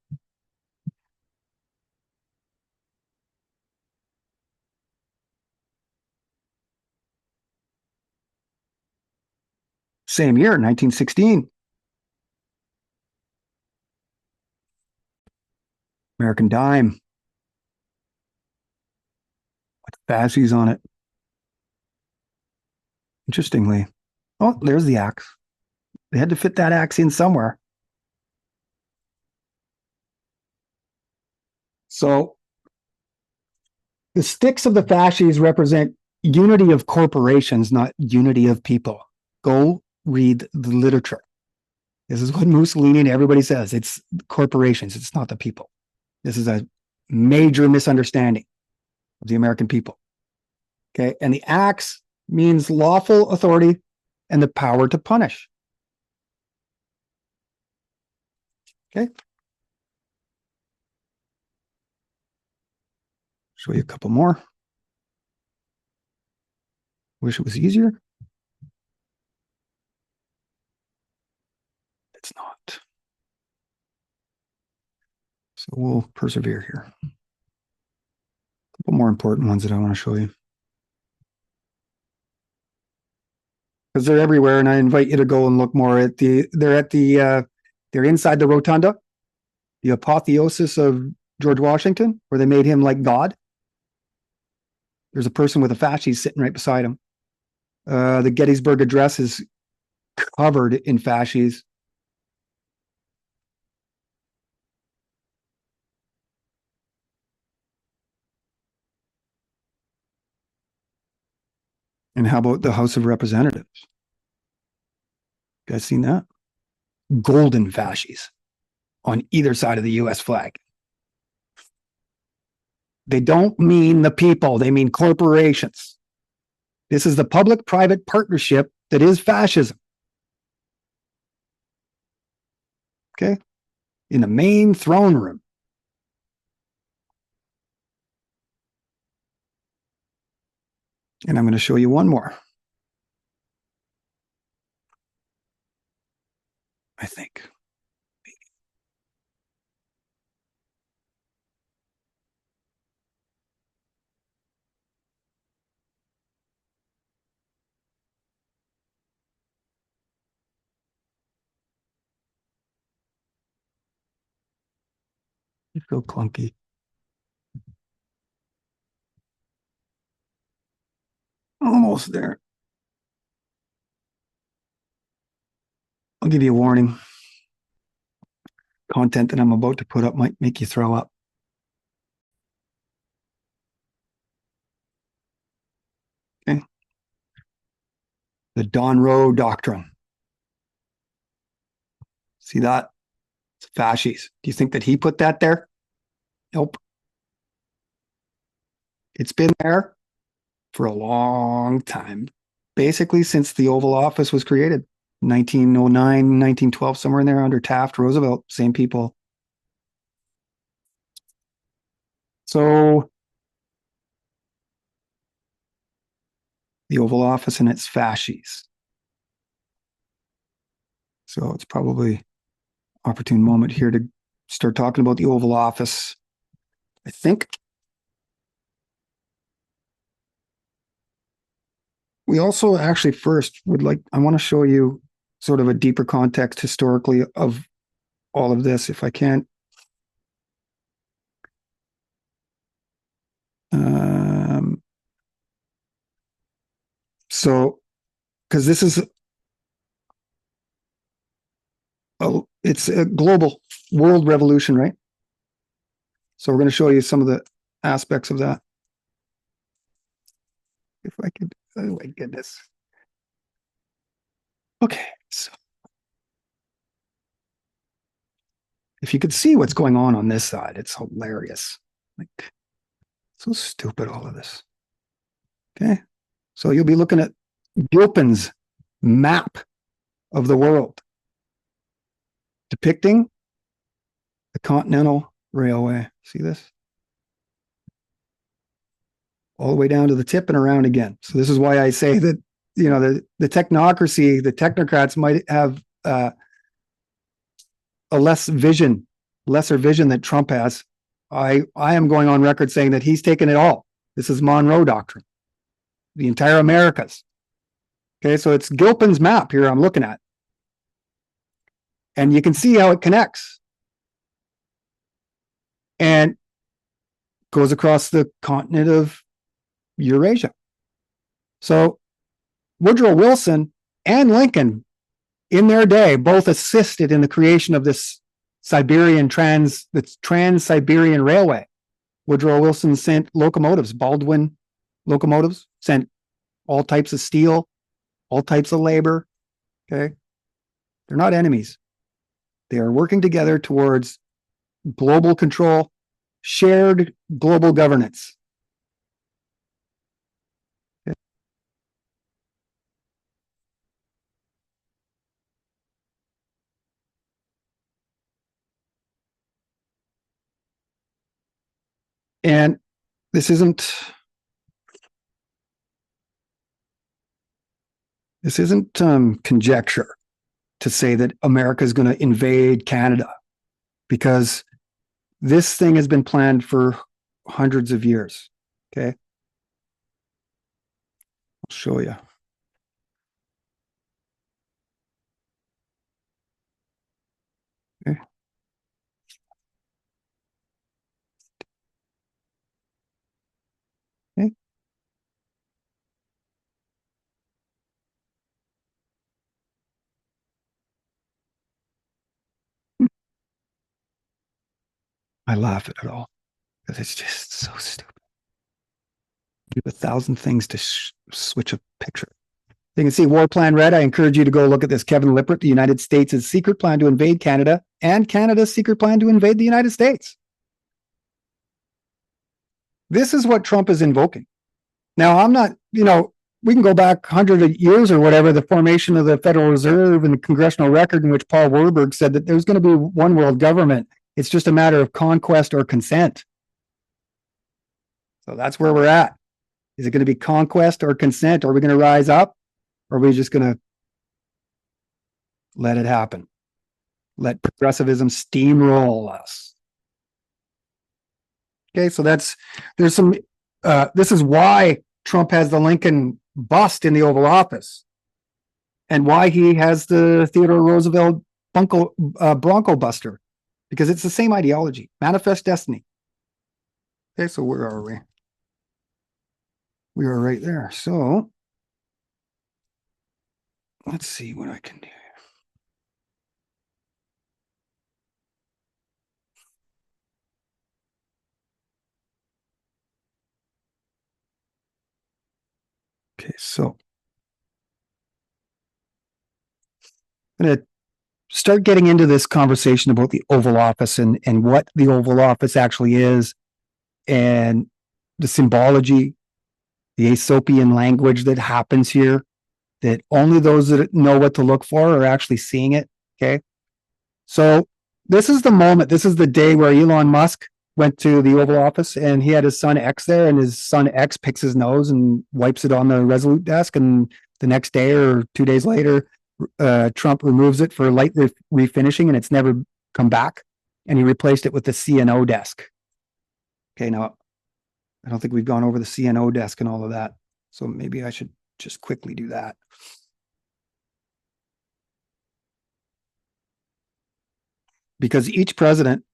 Same year, 1916. American dime with fasces on it. Interestingly. Oh, there's the axe. They had to fit that axe in somewhere. So the sticks of the fasces represent unity of corporations, not unity of people. Go read the literature. This is what Mussolini and everybody says. It's corporations. It's not the people. This is a major misunderstanding of the American people. Okay. And the axe means lawful authority and the power to punish. Okay. Show you a couple more. Wish it was easier. It's not. So we'll persevere here. A couple more important ones that I want to show you. Because they're everywhere, and I invite you to go and look more at they're inside the rotunda, the apotheosis of George Washington, where they made him like God. There's a person with a fasces sitting right beside him. The Gettysburg Address is covered in fasces. And how about the House of Representatives? You guys seen that? Golden fasces on either side of the US flag. They don't mean the people, they mean corporations. This is the public-private partnership that is fascism. Okay? In the main throne room. And I'm going to show you one more. I think. You feel clunky. Almost there. I'll give you a warning. Content that I'm about to put up might make you throw up. Okay. The Don Rowe Doctrine. See that? It's fasces. Do you think that he put that there? Nope. It's been there for a long time. Basically, since the Oval Office was created. 1909, 1912, somewhere in there under Taft, Roosevelt, same people. So the Oval Office and its fasces. So it's probably opportune moment here to start talking about the Oval Office. I think we also actually first I want to show you sort of a deeper context historically of all of this, if I can. So, because this is it's a global world revolution, right? So we're going to show you some of the aspects of that. If I could, oh my goodness. Okay, so if you could see what's going on this side, it's hilarious. Like, so stupid, all of this. Okay, so you'll be looking at Gilpin's map of the world depicting the Continental Railway. See this? All the way down to the tip and around again. So this is why I say that, you know, the technocracy, the technocrats might have a lesser vision that Trump has. I am going on record saying that he's taken it all. This is Monroe Doctrine, the entire Americas. Okay, so it's Gilpin's map here I'm looking at. And you can see how it connects. And goes across the continent of Eurasia. So Woodrow Wilson and Lincoln, in their day, both assisted in the creation of this Trans-Siberian Railway. Woodrow Wilson sent locomotives, Baldwin locomotives, sent all types of steel, all types of labor. Okay. They're not enemies. They are working together towards global control, shared global governance. Okay. And this isn't conjecture to say that America is going to invade Canada, because this thing has been planned for hundreds of years. Okay. I'll show you. Okay. Okay. I laugh at it all because it's just so stupid. Do 1,000 things to switch a picture. You can see War Plan Red. I encourage you to go look at this. Kevin Lippert, the United States' secret plan to invade Canada, and Canada's secret plan to invade the United States. This is what Trump is invoking. Now, I'm not, we can go back 100 years or whatever, the formation of the Federal Reserve and the congressional record in which Paul Warburg said that there's going to be one world government. It's just a matter of conquest or consent. So that's where we're at. Is it going to be conquest or consent? Are we going to rise up? Or are we just going to let it happen? Let progressivism steamroll us. Okay, so this is why Trump has the Lincoln bust in the Oval Office, and why he has the Theodore Roosevelt Bronco Buster, because it's the same ideology, manifest destiny. Okay, so where are we? We are right there. So let's see what I can do. Okay, so I'm going to start getting into this conversation about the Oval Office and what the Oval Office actually is, and the symbology, the Aesopian language that happens here, that only those that know what to look for are actually seeing it. Okay. So this is the moment, this is the day where Elon Musk went to the Oval Office and he had his son X there, and his son X picks his nose and wipes it on the Resolute desk. And the next day or 2 days later, Trump removes it for light refinishing, and it's never come back. And he replaced it with the CNO desk. Okay, now I don't think we've gone over the CNO desk and all of that. So maybe I should just quickly do that. Because each president,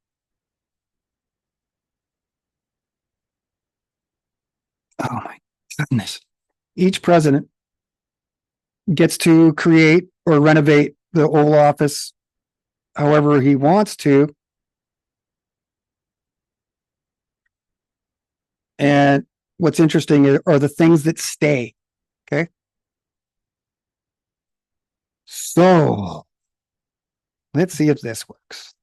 oh my goodness, each president gets to create or renovate the Oval Office however he wants to. And what's interesting are the things that stay. Okay. So let's see if this works,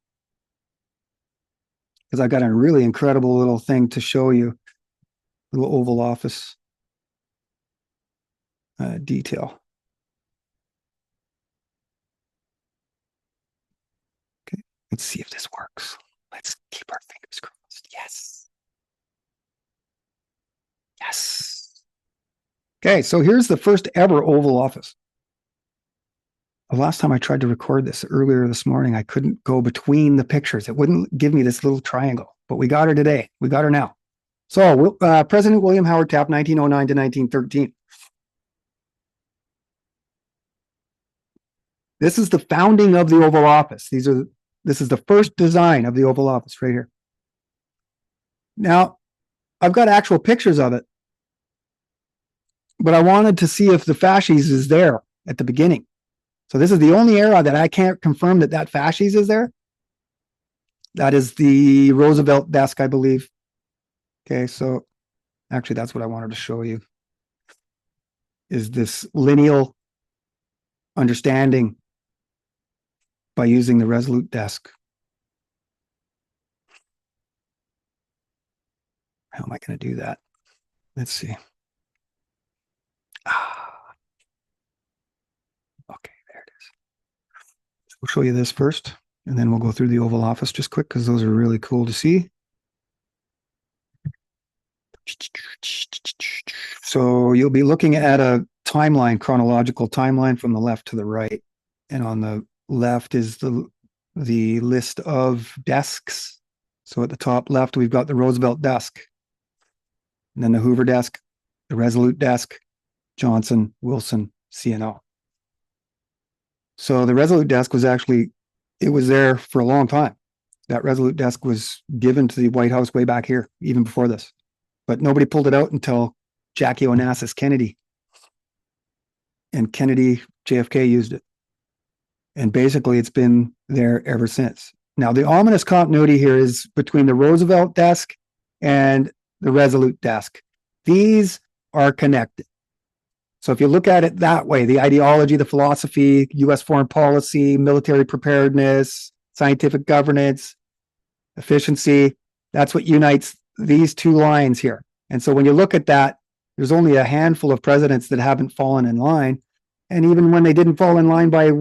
because I've got a really incredible little thing to show you, little Oval Office detail. Okay, let's see if this works. Let's keep our fingers crossed. Yes. Yes. Okay, so here's the first ever Oval Office. The last time I tried to record this earlier this morning, I couldn't go between the pictures. It wouldn't give me this little triangle, but we got her today. We got her now. So President William Howard Taft, 1909 to 1913. This is the founding of the Oval Office. This is the first design of the Oval Office right here. Now, I've got actual pictures of it, but I wanted to see if the fasces is there at the beginning. So this is the only era that I can't confirm that fasces is there. That is the Roosevelt desk, I believe. Okay, so actually that's what I wanted to show you, is this lineal understanding by using the Resolute desk. How am I going to do that? Let's see. Okay, there it is. We'll show you this first, and then we'll go through the Oval Office just quick, because those are really cool to see. So you'll be looking at a timeline, chronological timeline from the left to the right. And on the left is the list of desks. So at the top left, we've got the Roosevelt desk, and then the Hoover desk, the Resolute desk, Johnson, Wilson, CNO. So the Resolute desk was actually, it was there for a long time. That Resolute desk was given to the White House way back here, even before this. But nobody pulled it out until Jackie Onassis Kennedy. And Kennedy, JFK used it. And basically it's been there ever since. Now, the ominous continuity here is between the Roosevelt desk and the Resolute desk. These are connected. So if you look at it that way, the ideology, the philosophy, US foreign policy, military preparedness, scientific governance, efficiency, that's what unites these two lines here. And so when you look at that, there's only a handful of presidents that haven't fallen in line. And even when they didn't fall in line by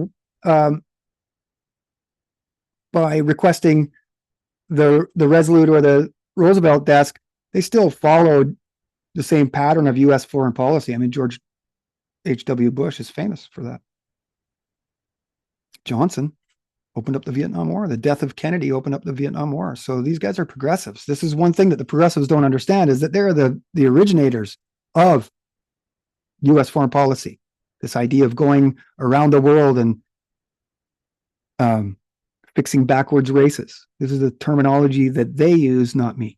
requesting the Resolute or the Roosevelt desk, they still followed the same pattern of US foreign policy. I mean, George H.W. Bush is famous for that. Johnson opened up the Vietnam War. The death of Kennedy opened up the Vietnam War. So these guys are progressives. This is one thing that the progressives don't understand, is that they're the originators of US foreign policy. This idea of going around the world and fixing backwards races. This is the terminology that they use, not me.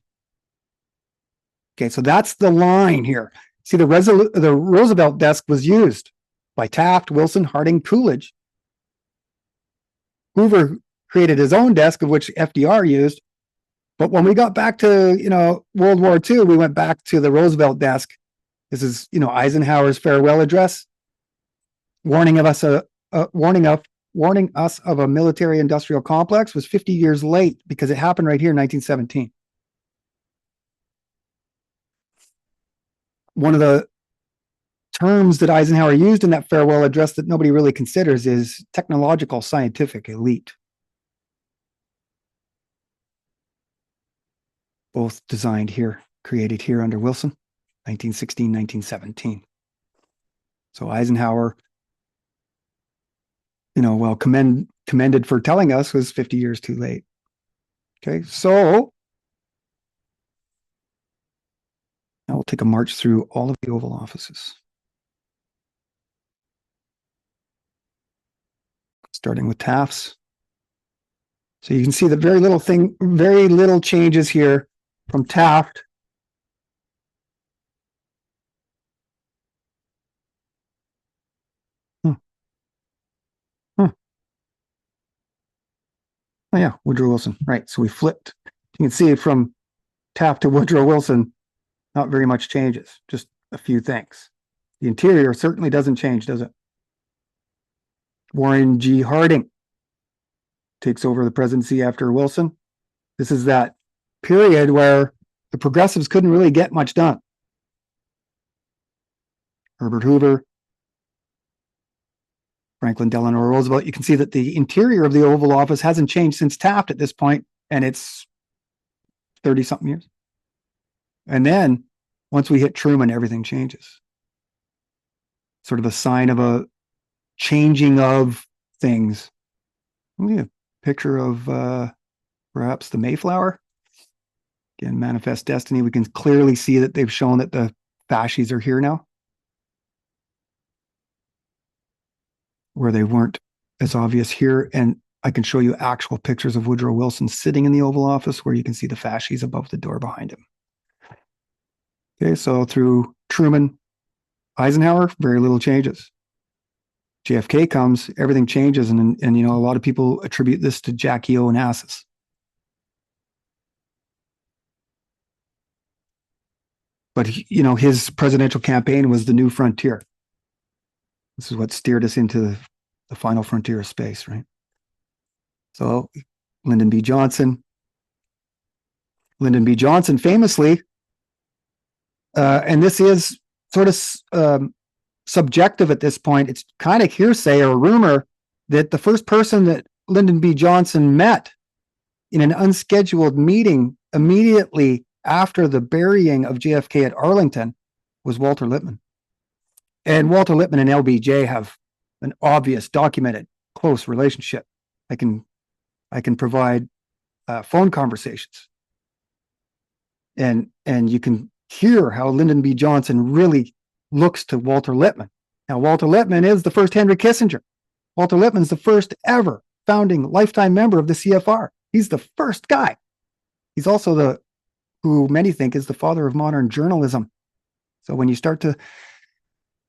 Okay, so that's the line here. See, the Roosevelt desk was used by Taft, Wilson, Harding, Coolidge. Hoover created his own desk, of which FDR used. But when we got back to, World War II, we went back to the Roosevelt desk. This is, Eisenhower's farewell address, warning us of a military-industrial complex, was 50 years late because it happened right here in 1917. One of the terms that Eisenhower used in that farewell address that nobody really considers is technological scientific elite. Both designed here, created here under Wilson, 1916, 1917. So Eisenhower, commended for telling us, was 50 years too late. Okay, so now we'll take a march through all of the Oval Offices. Starting with Taft's. So you can see that very little changes here from Taft. Oh yeah, Woodrow Wilson. Right. So we flipped. You can see from Taft to Woodrow Wilson, not very much changes, just a few things. The interior certainly doesn't change, does it? Warren G. Harding takes over the presidency after Wilson. This is that period where the progressives couldn't really get much done. Herbert Hoover, Franklin Delano Roosevelt. You can see that the interior of the Oval Office hasn't changed since Taft at this point, and it's 30-something years. And then once we hit Truman, everything changes. Sort of a sign of a changing of things. Let me a picture of perhaps the Mayflower. Again, Manifest Destiny. We can clearly see that they've shown that the fasces are here now, where they weren't as obvious here. And I can show you actual pictures of Woodrow Wilson sitting in the Oval Office where you can see the fasces above the door behind him. Okay, so through Truman, Eisenhower, very little changes. JFK comes, everything changes, and you know, a lot of people attribute this to Jackie O. Onassis. But you know, his presidential campaign was the new frontier. This is what steered us into the final frontier of space, right? So Lyndon B. Johnson famously, and this is sort of subjective at this point. It's kind of hearsay or rumor that the first person that Lyndon B. Johnson met in an unscheduled meeting immediately after the burying of JFK at Arlington was Walter Lippmann. And Walter Lippmann and LBJ have an obvious, documented, close relationship. I can provide phone conversations, and you can hear how Lyndon B. Johnson really looks to Walter Lippmann. Now, Walter Lippmann is the first Henry Kissinger. Walter Lippmann's the first ever founding lifetime member of the CFR. He's the first guy. He's also who many think is the father of modern journalism. So when you start to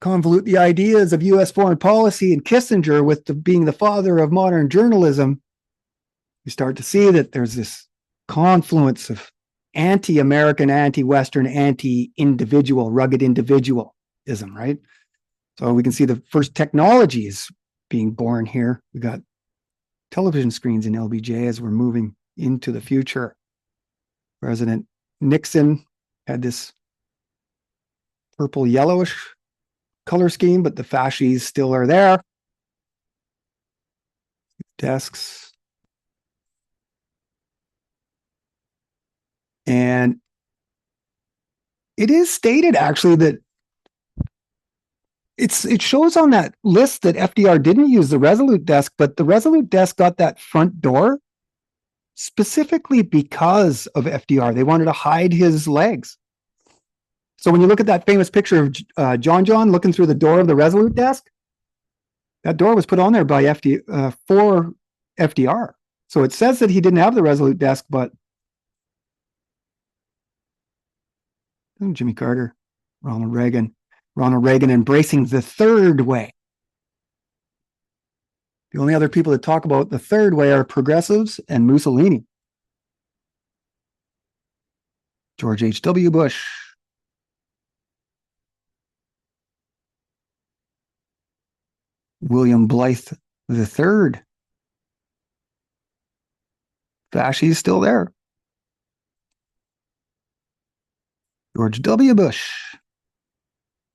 convolute the ideas of U.S. foreign policy and Kissinger with being the father of modern journalism, you start to see that there's this confluence of anti-American, anti-Western, anti-individual, rugged individualism, right? So we can see the first technologies being born here. We got television screens in LBJ as we're moving into the future. President Nixon had this purple yellowish color scheme, but the fasces still are there. Desks. And it is stated actually that it shows on that list that FDR didn't use the Resolute desk, but the Resolute desk got that front door specifically because of FDR. They wanted to hide his legs. So when you look at that famous picture of John looking through the door of the Resolute desk, that door was put on there by for FDR. So it says that he didn't have the Resolute desk, but Jimmy Carter, Ronald Reagan embracing the third way. The only other people that talk about the third way are progressives and Mussolini. George H.W. Bush. William Blythe III. Fasci's still there. George W. Bush.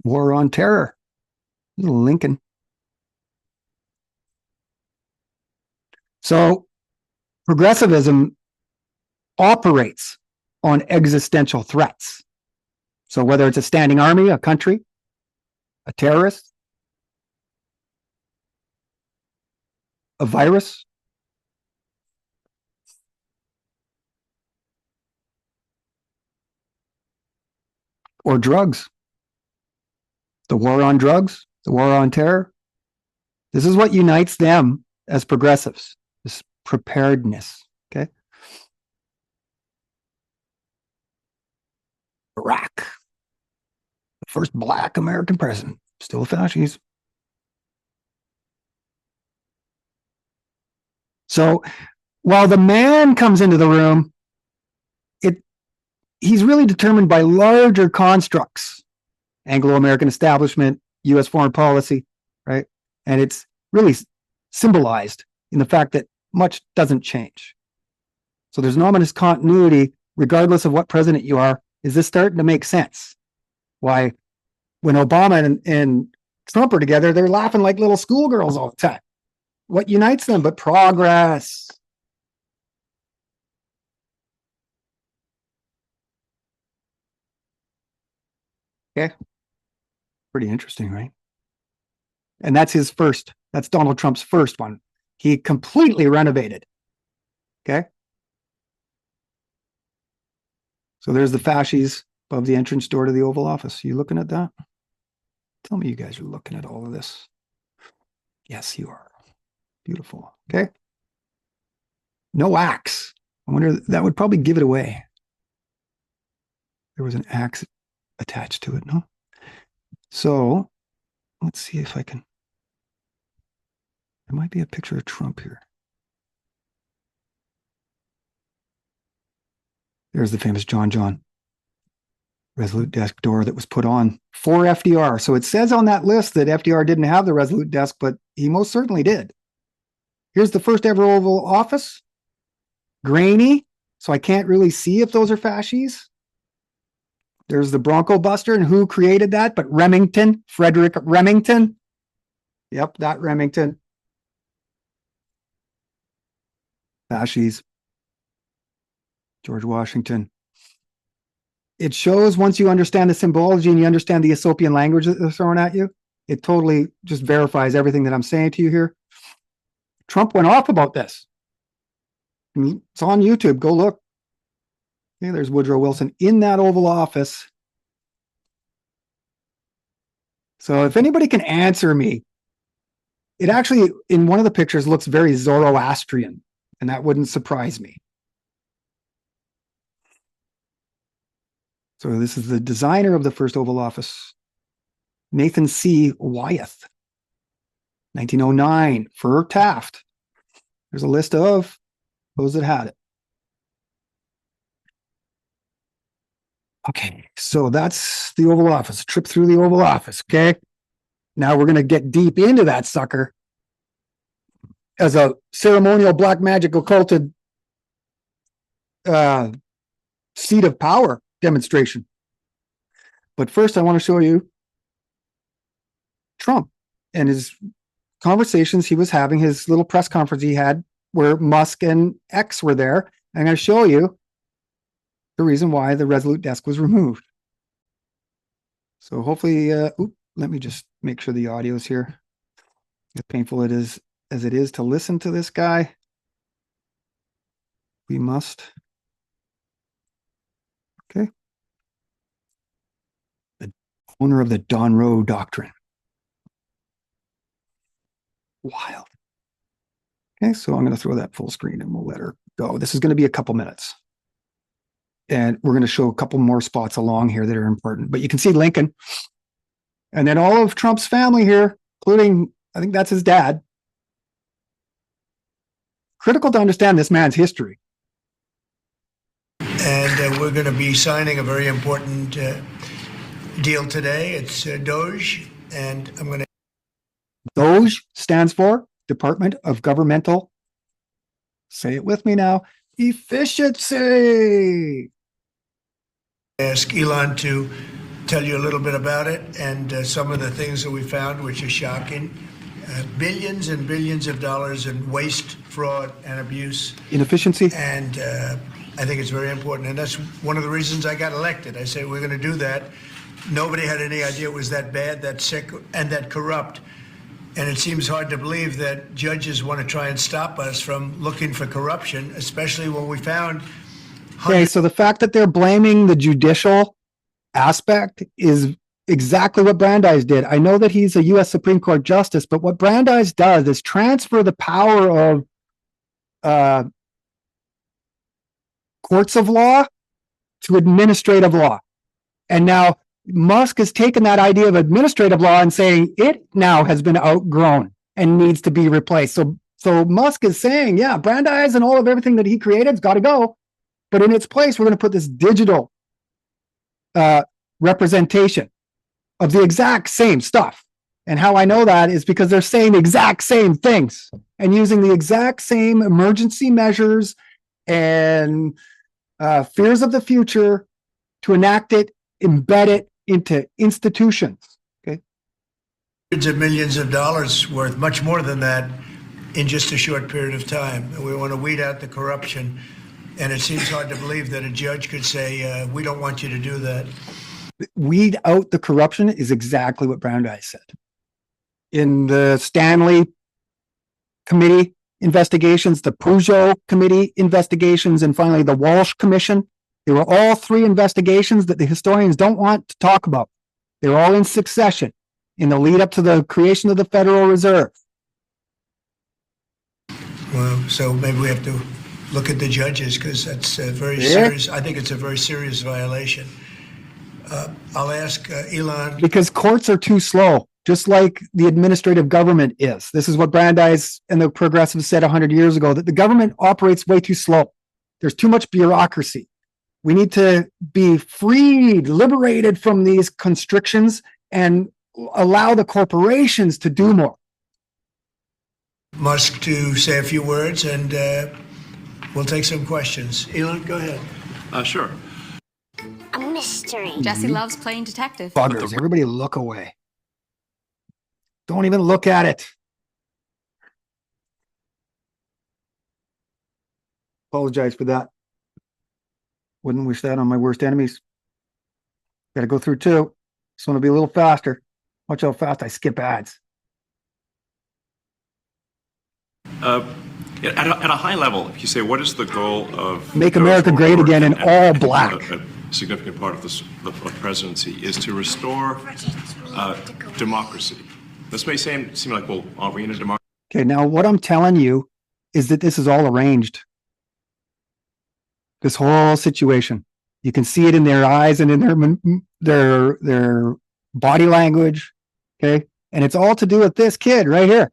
War on Terror. Lincoln. So progressivism operates on existential threats. So whether it's a standing army, a country, a terrorist, a virus, or drugs, the war on drugs, the war on terror, this is what unites them as progressives, this preparedness, okay? Barack, the first Black American president, still fascists. So while the man comes into the room, he's really determined by larger constructs, Anglo-American establishment, U.S. foreign policy, right? And it's really symbolized in the fact that much doesn't change. So there's an ominous continuity, regardless of what president you are. Is this starting to make sense? Why, when Obama and Trump are together, they're laughing like little schoolgirls all the time. What unites them but progress? Okay. Pretty interesting, right? And that's Donald Trump's first one. He completely renovated. Okay. So there's the fasces above the entrance door to the Oval Office. You looking at that? Tell me you guys are looking at all of this. Yes, you are. Beautiful. Okay. No axe. I wonder, that would probably give it away. There was an axe attached to it, no? So let's see if I can. There might be a picture of Trump here. There's the famous John Resolute desk door that was put on for FDR. So it says on that list that FDR didn't have the Resolute desk, but he most certainly did. Here's the first ever Oval Office. Grainy, so I can't really see if those are fascies. There's the Bronco Buster, and who created that? But Remington, Frederick Remington. Yep, that Remington. Fascies. George Washington. It shows, once you understand the symbology and you understand the Aesopian language that they're throwing at you, it totally just verifies everything that I'm saying to you here. Trump went off about this. It's on YouTube. Go look. Okay, there's Woodrow Wilson in that Oval Office. So if anybody can answer me, it actually, in one of the pictures, looks very Zoroastrian, and that wouldn't surprise me. So this is the designer of the first Oval Office, Nathan C. Wyeth, 1909, for Taft. There's a list of those that had it. Okay, so that's the Oval Office, a trip through the Oval Office, okay? Now we're going to get deep into that sucker as a ceremonial black magic occulted seat of power demonstration. But first, I want to show you Trump and his conversations he was having, his little press conference he had where Musk and X were there. I'm going to show you the reason why the Resolute desk was removed. So hopefully, let me just make sure the audio is here. As painful it is as it is to listen to this guy, we must. Okay. The owner of the Don Rowe Doctrine. Wild. Okay, so I'm going to throw that full screen and we'll let her go. This is going to be a couple minutes. And we're going to show a couple more spots along here that are important. But you can see Lincoln. And then all of Trump's family here, including, I think that's his dad. Critical to understand this man's history. And we're going to be signing a very important deal today. It's Doge, and I'm going to... Doge stands for Department of Governmental, say it with me now, Efficiency. Ask Elon to tell you a little bit about it and some of the things that we found, which are shocking. Billions and billions of dollars in waste, fraud, and abuse. Inefficiency. And I think it's very important. And that's one of the reasons I got elected. I said, we're going to do that. Nobody had any idea it was that bad, that sick, and that corrupt. And it seems hard to believe that judges want to try and stop us from looking for corruption, especially when we found... Okay, so the fact that they're blaming the judicial aspect is exactly what Brandeis did. I know that he's a U.S. Supreme Court justice, but what Brandeis does is transfer the power of courts of law to administrative law. And now Musk has taken that idea of administrative law and saying it now has been outgrown and needs to be replaced. So Musk is saying, yeah, Brandeis and all of everything that he created has got to go. But in its place, we're going to put this digital representation of the exact same stuff. And how I know that is because they're saying the exact same things and using the exact same emergency measures and fears of the future to enact it, embed it into institutions. Okay. Hundreds of millions of dollars worth, much more than that, in just a short period of time. And we want to weed out the corruption. And it seems hard to believe that a judge could say, we don't want you to do that. Weed out the corruption is exactly what Brandeis said. In the Stanley Committee investigations, the Peugeot Committee investigations, and finally the Walsh Commission, they were all three investigations that the historians don't want to talk about. They were all in succession in the lead up to the creation of the Federal Reserve. Well, so maybe we have to look at the judges, because that's a very serious. I think it's a very serious violation. I'll ask Elon. Because courts are too slow, just like the administrative government is. This is what Brandeis and the Progressives said 100 years ago, that the government operates way too slow. There's too much bureaucracy. We need to be freed, liberated from these constrictions, and allow the corporations to do more. Musk to say a few words, and we'll take some questions. Elon, go ahead. Sure. A mystery. Jesse loves playing detective. Buggers, everybody look away. Don't even look at it. Apologize for that. Wouldn't wish that on my worst enemies. Got to go through two. Just want to be a little faster. Watch how fast I skip ads. At a high level, if you say, what is the goal of... Make America great again in all black. A significant part of the presidency is to restore democracy. This may seem like, well, are we in a democracy? Okay, now what I'm telling you is that this is all arranged. This whole situation. You can see it in their eyes and in their body language. Okay, and it's all to do with this kid right here.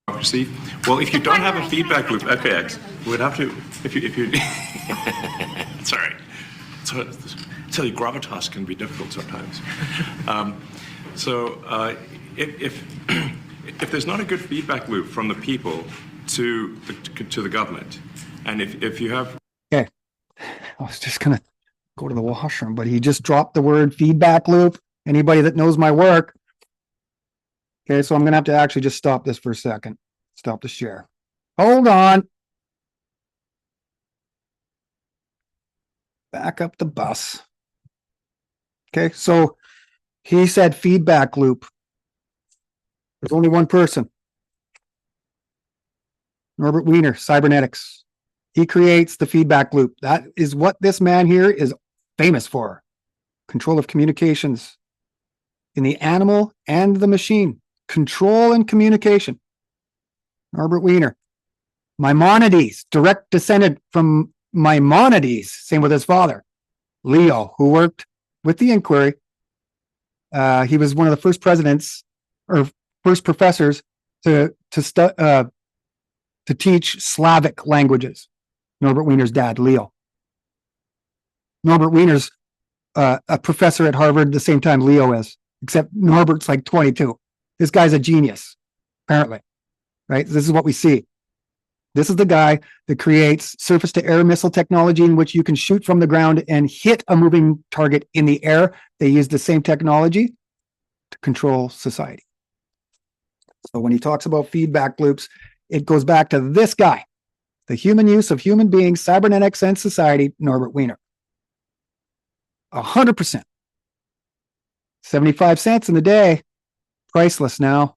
Democracy. Well, if you don't have a feedback loop, okay, we'd have to. If you, sorry. So, tell you, gravitas can be difficult sometimes. If there's not a good feedback loop from the people to the government, and if you have... Okay, I was just gonna go to the washroom, but he just dropped the word feedback loop. Anybody that knows my work. Okay, so I'm gonna have to actually just stop this for a second. Stop the share. Hold on. Back up the bus. Okay, so he said feedback loop. There's only one person. Norbert Wiener, cybernetics. He creates the feedback loop. That is what this man here is famous for. Control of communications in the animal and the machine. Control and communication. Norbert Wiener. Maimonides, direct descendant from Maimonides, same with his father. Leo, who worked with the inquiry. He was one of the first presidents or first professors to teach Slavic languages. Norbert Wiener's dad, Leo. Norbert Wiener's a professor at Harvard the same time Leo is, except Norbert's like 22. This guy's a genius, apparently, right? This is what we see. This is the guy that creates surface-to-air missile technology in which you can shoot from the ground and hit a moving target in the air. They use the same technology to control society. So when he talks about feedback loops, it goes back to this guy, the human use of human beings, cybernetics, and society, Norbert Wiener. 100%. 75 cents in the day. Priceless now.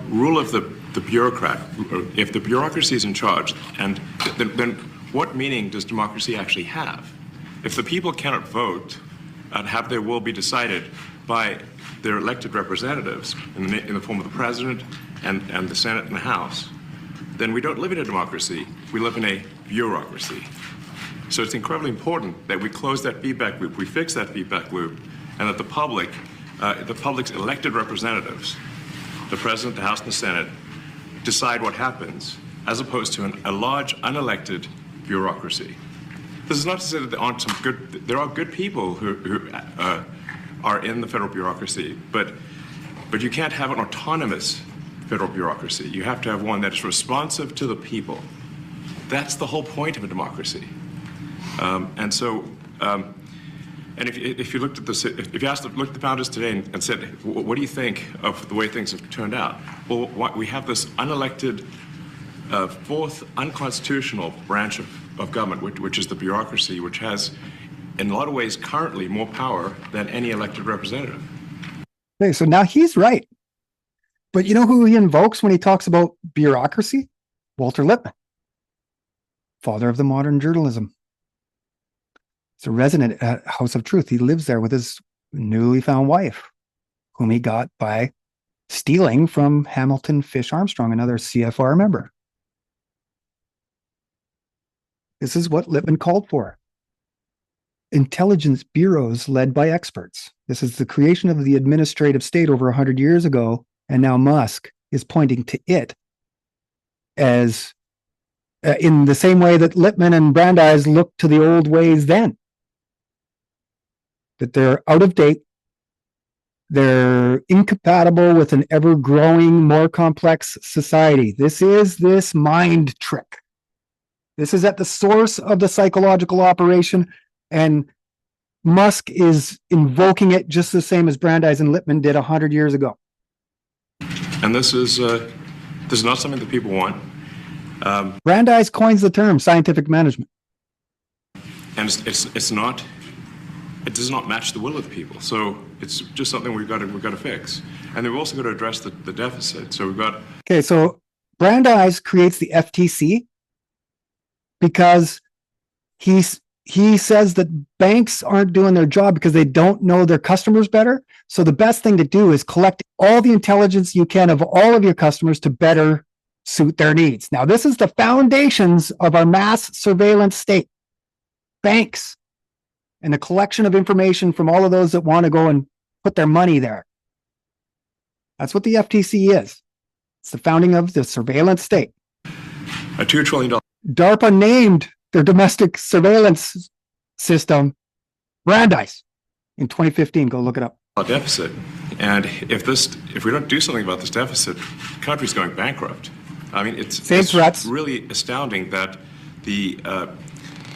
Rule of the bureaucrat. If the bureaucracy is in charge, and then what meaning does democracy actually have? If the people cannot vote and have their will be decided by their elected representatives in the form of the president and the Senate and the House, then we don't live in a democracy. We live in a bureaucracy. So it's incredibly important that we close that feedback loop, we fix that feedback loop, and that the public's elected representatives, the president, the House, and the Senate, decide what happens, as opposed to a large, unelected bureaucracy. This is not to say that there are good people who are in the federal bureaucracy, but you can't have an autonomous federal bureaucracy. You have to have one that is responsive to the people. That's the whole point of a democracy. And if you looked at if you looked at the founders today and said, what do you think of the way things have turned out? Well, we have this unelected, fourth unconstitutional branch of government, which is the bureaucracy, which has, in a lot of ways, currently more power than any elected representative. Okay, so now he's right. But you know who he invokes when he talks about bureaucracy? Walter Lippmann, father of the modern journalism. He's a resident at House of Truth. He lives there with his newly found wife, whom he got by stealing from Hamilton Fish Armstrong, another CFR member. This is what Lippmann called for. Intelligence bureaus led by experts. This is the creation of the administrative state over 100 years ago, and now Musk is pointing to it as in the same way that Lippmann and Brandeis looked to the old ways then. That they're out of date, they're incompatible with an ever-growing, more complex society. This is this mind trick. This is at the source of the psychological operation, and Musk is invoking it just the same as Brandeis and Lippmann did 100 years ago. And this is not something that people want. Brandeis coins the term scientific management. And it's not. It does not match the will of the people. So it's just something we've got to fix. And then we've also got to address the deficit. So we've got. Okay, so Brandeis creates the FTC because he says that banks aren't doing their job because they don't know their customers better. So the best thing to do is collect all the intelligence you can of all of your customers to better suit their needs. Now, this is the foundations of our mass surveillance state. Banks and the collection of information from all of those that want to go and put their money there. That's what the FTC is. It's the founding of the surveillance state. A $2 trillion. DARPA named their domestic surveillance system Brandeis in 2015. Go look it up. Deficit. And if we don't do something about this deficit, the country's going bankrupt. I mean, it's really astounding that the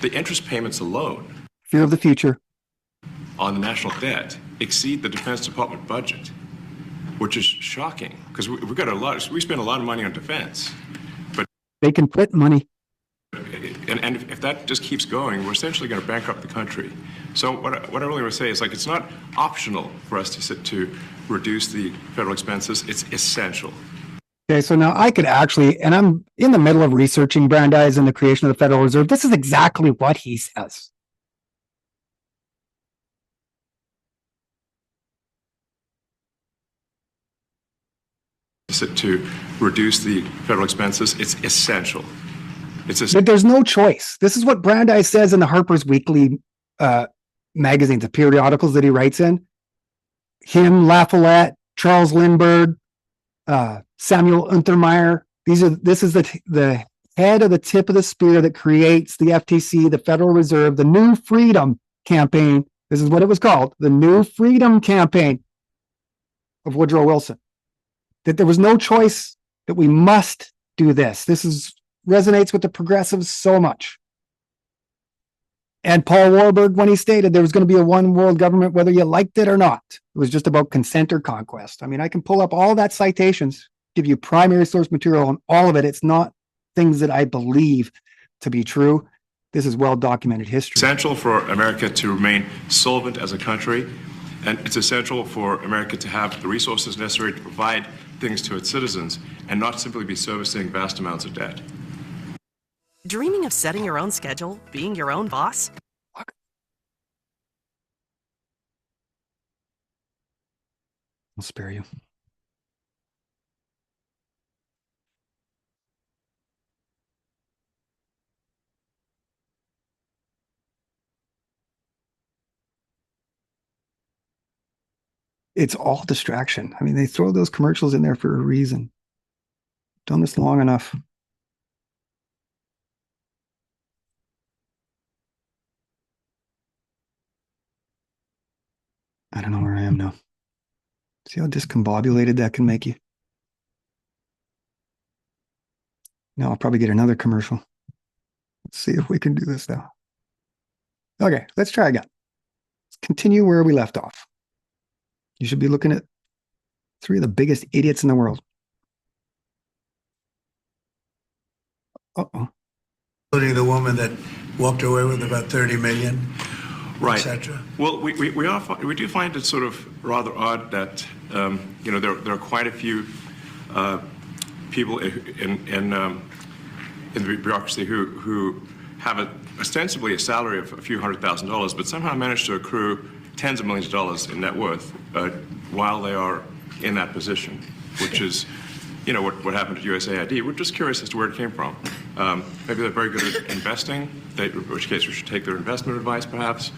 interest payments alone, fear of the future, on the national debt exceed the Defense Department budget, which is shocking because we spend a lot of money on defense, but they can print money. And if that just keeps going, we're essentially going to bankrupt the country. So what I really want to say is, like, it's not optional for us to reduce the federal expenses. It's essential. Okay, so now I could actually, and I'm in the middle of researching Brandeis and the creation of the Federal Reserve. This is exactly what he says. To reduce the federal expenses, it's essential. There's no choice. This is what Brandeis says in the Harper's Weekly magazines, the periodicals that he writes in. Him, LaFollette, Charles Lindbergh, Samuel Untermeyer. This is the head of the tip of the spear that creates the FTC, the Federal Reserve, the New Freedom Campaign. This is what it was called, the New Freedom Campaign of Woodrow Wilson. That there was no choice, that we must do this. This resonates with the progressives so much. And Paul Warburg, when he stated there was going to be a one world government, whether you liked it or not, it was just about consent or conquest. I mean, I can pull up all that citations, give you primary source material on all of it. It's not things that I believe to be true. This is well-documented history. Essential for America to remain solvent as a country, and it's essential for America to have the resources necessary to provide things to its citizens and not simply be servicing vast amounts of debt. Dreaming of setting your own schedule, being your own boss? I'll spare you. It's all distraction. I mean, they throw those commercials in there for a reason. Done this long enough. I don't know where I am now. See how discombobulated that can make you? Now I'll probably get another commercial. Let's see if we can do this now. Okay, let's try again. Let's continue where we left off. You should be looking at 3 of the biggest idiots in the world. Uh-oh. Including the woman that walked away with about 30 million. Right. Etc. Well, we do find it sort of rather odd that there are quite a few people in in the bureaucracy who have ostensibly a salary of a few $100,000, but somehow manage to accrue tens of millions of dollars in net worth while they are in that position, which is, what happened at USAID. We're just curious as to where it came from. Maybe they're very good at investing, in which case we should take their investment advice, perhaps.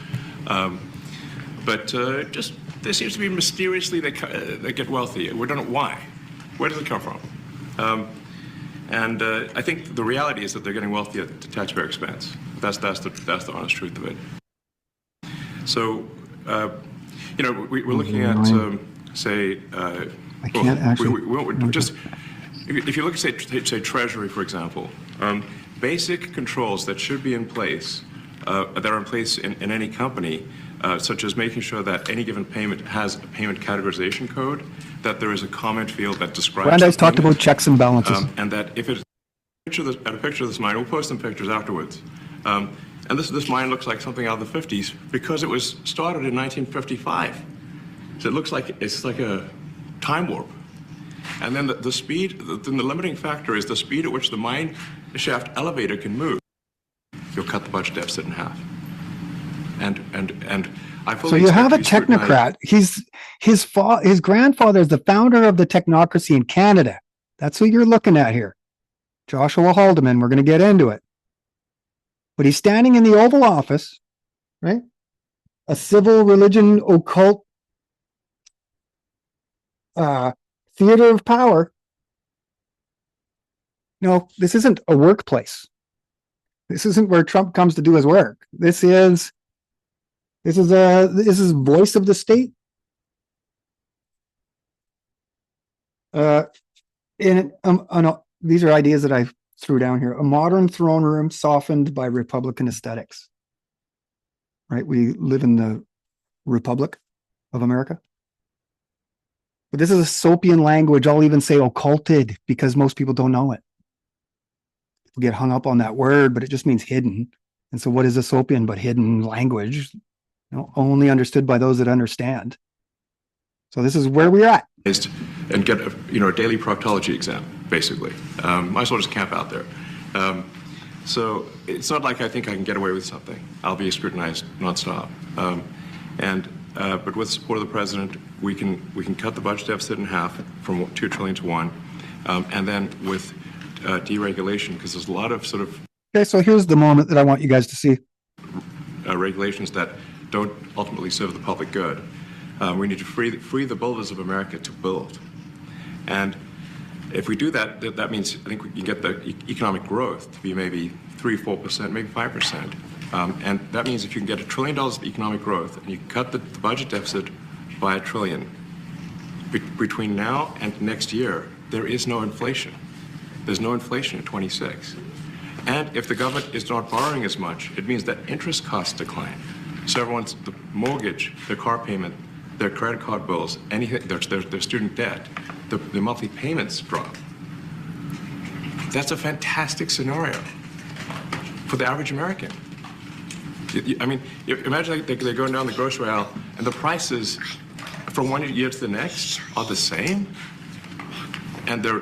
But just there seems to be mysteriously they get wealthy. We don't know why. Where does it come from? And I think the reality is that they're getting wealthy at the taxpayer expense. That's the honest truth of it. So, we're looking at, say, I can't actually. If you look at, say, Treasury, for example, basic controls that should be in place, that are in place in any company, such as making sure that any given payment has a payment categorization code, that there is a comment field that describes. Brandeis talked about checks and balances, and that if it's a picture of this mine, we'll post some pictures afterwards. And this mine looks like something out of the 50s because it was started in 1955. So it looks like it's like a time warp. And then the speed, then the limiting factor is the speed at which the mine shaft elevator can move. You'll cut the budget deficit in half. And I fully. So you have a technocrat. His grandfather is the founder of the Technocracy in Canada. That's who you're looking at here, Joshua Haldeman. We're going to get into it, but he's standing in the Oval Office, right? A civil, religion, occult theater of power. No, this isn't a workplace. This isn't where Trump comes to do his work. This is voice of the state. These are ideas that I threw down here. A modern throne room softened by Republican aesthetics. Right? We live in the Republic of America. But this is a Sopian language. I'll even say occulted because most people don't know it. We get hung up on that word, but it just means hidden. And so what is a Sopian but hidden language? Only understood by those that understand. So this is where we're at. And get a daily proctology exam, basically. Might as well just camp out there. So it's not like I think I can get away with something. I'll be scrutinized nonstop. But with the support of the president, we can cut the budget deficit in half from $2 trillion to $1 trillion, and then with deregulation, because there's a lot of sort of. Okay, so here's the moment that I want you guys to see. Regulations that don't ultimately serve the public good. We need to free the builders of America to build. And if we do that, that means I think we can get the economic growth to be maybe 3-4%, maybe 5%. And that means if you can get $1 trillion of economic growth and you cut the budget deficit by $1 trillion, between now and next year, there is no inflation. There's no inflation in 26. And if the government is not borrowing as much, it means that interest costs decline. So the mortgage, their car payment, their credit card bills, anything, their student debt, the monthly payments drop. That's a fantastic scenario for the average American. I mean, imagine they're going down the grocery aisle and the prices from one year to the next are the same, and their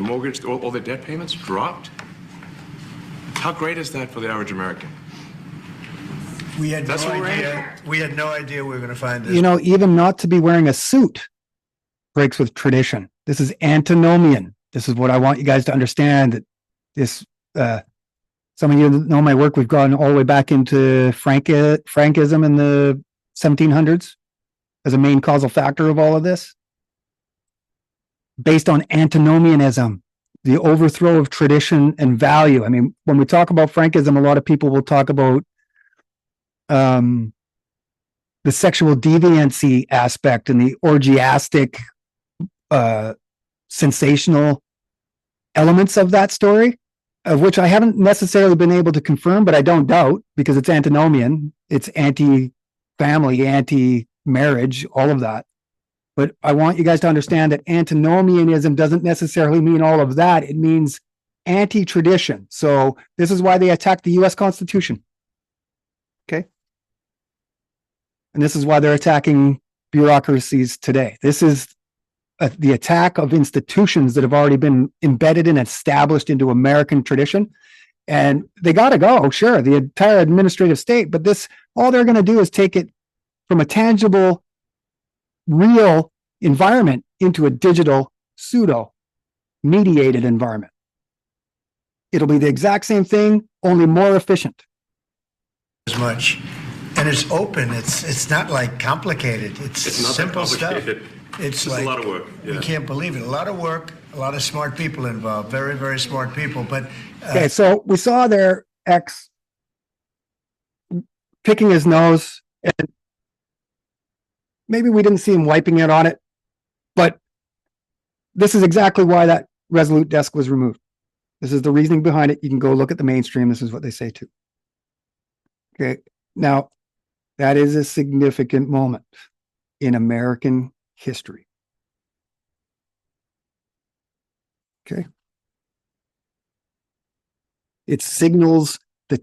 mortgage, all their debt payments dropped. How great is that for the average American? We had no idea we were going to find this. Even not to be wearing a suit breaks with tradition. This is antinomian. This is what I want you guys to understand. That this, some of you know my work. We've gone all the way back into Frankism in the 1700s as a main causal factor of all of this, based on antinomianism, the overthrow of tradition and value. I mean, when we talk about Frankism, a lot of people will talk about the sexual deviancy aspect and the orgiastic, sensational elements of that story, of which I haven't necessarily been able to confirm, but I don't doubt, because it's antinomian, it's anti-family, anti-marriage, all of that. But I want you guys to understand that antinomianism doesn't necessarily mean all of that. It means anti-tradition. So this is why they attacked the U.S. Constitution. Okay? And this is why they're attacking bureaucracies today. This is the attack of institutions that have already been embedded and established into American tradition. And they got to go, sure, the entire administrative state, but all they're going to do is take it from a tangible, real environment into a digital, pseudo mediated environment. It'll be the exact same thing, only more efficient. As much. And it's open. It's not like complicated. It's not simple that complicated. Stuff. It's like a lot of work. Yeah. You can't believe it. A lot of work, a lot of smart people involved. Very, very smart people. But okay, so we saw there X picking his nose, and maybe we didn't see him wiping it on it, but this is exactly why that Resolute desk was removed. This is the reasoning behind it. You can go look at the mainstream. This is what they say too. Okay, now that is a significant moment in American history. Okay. It signals the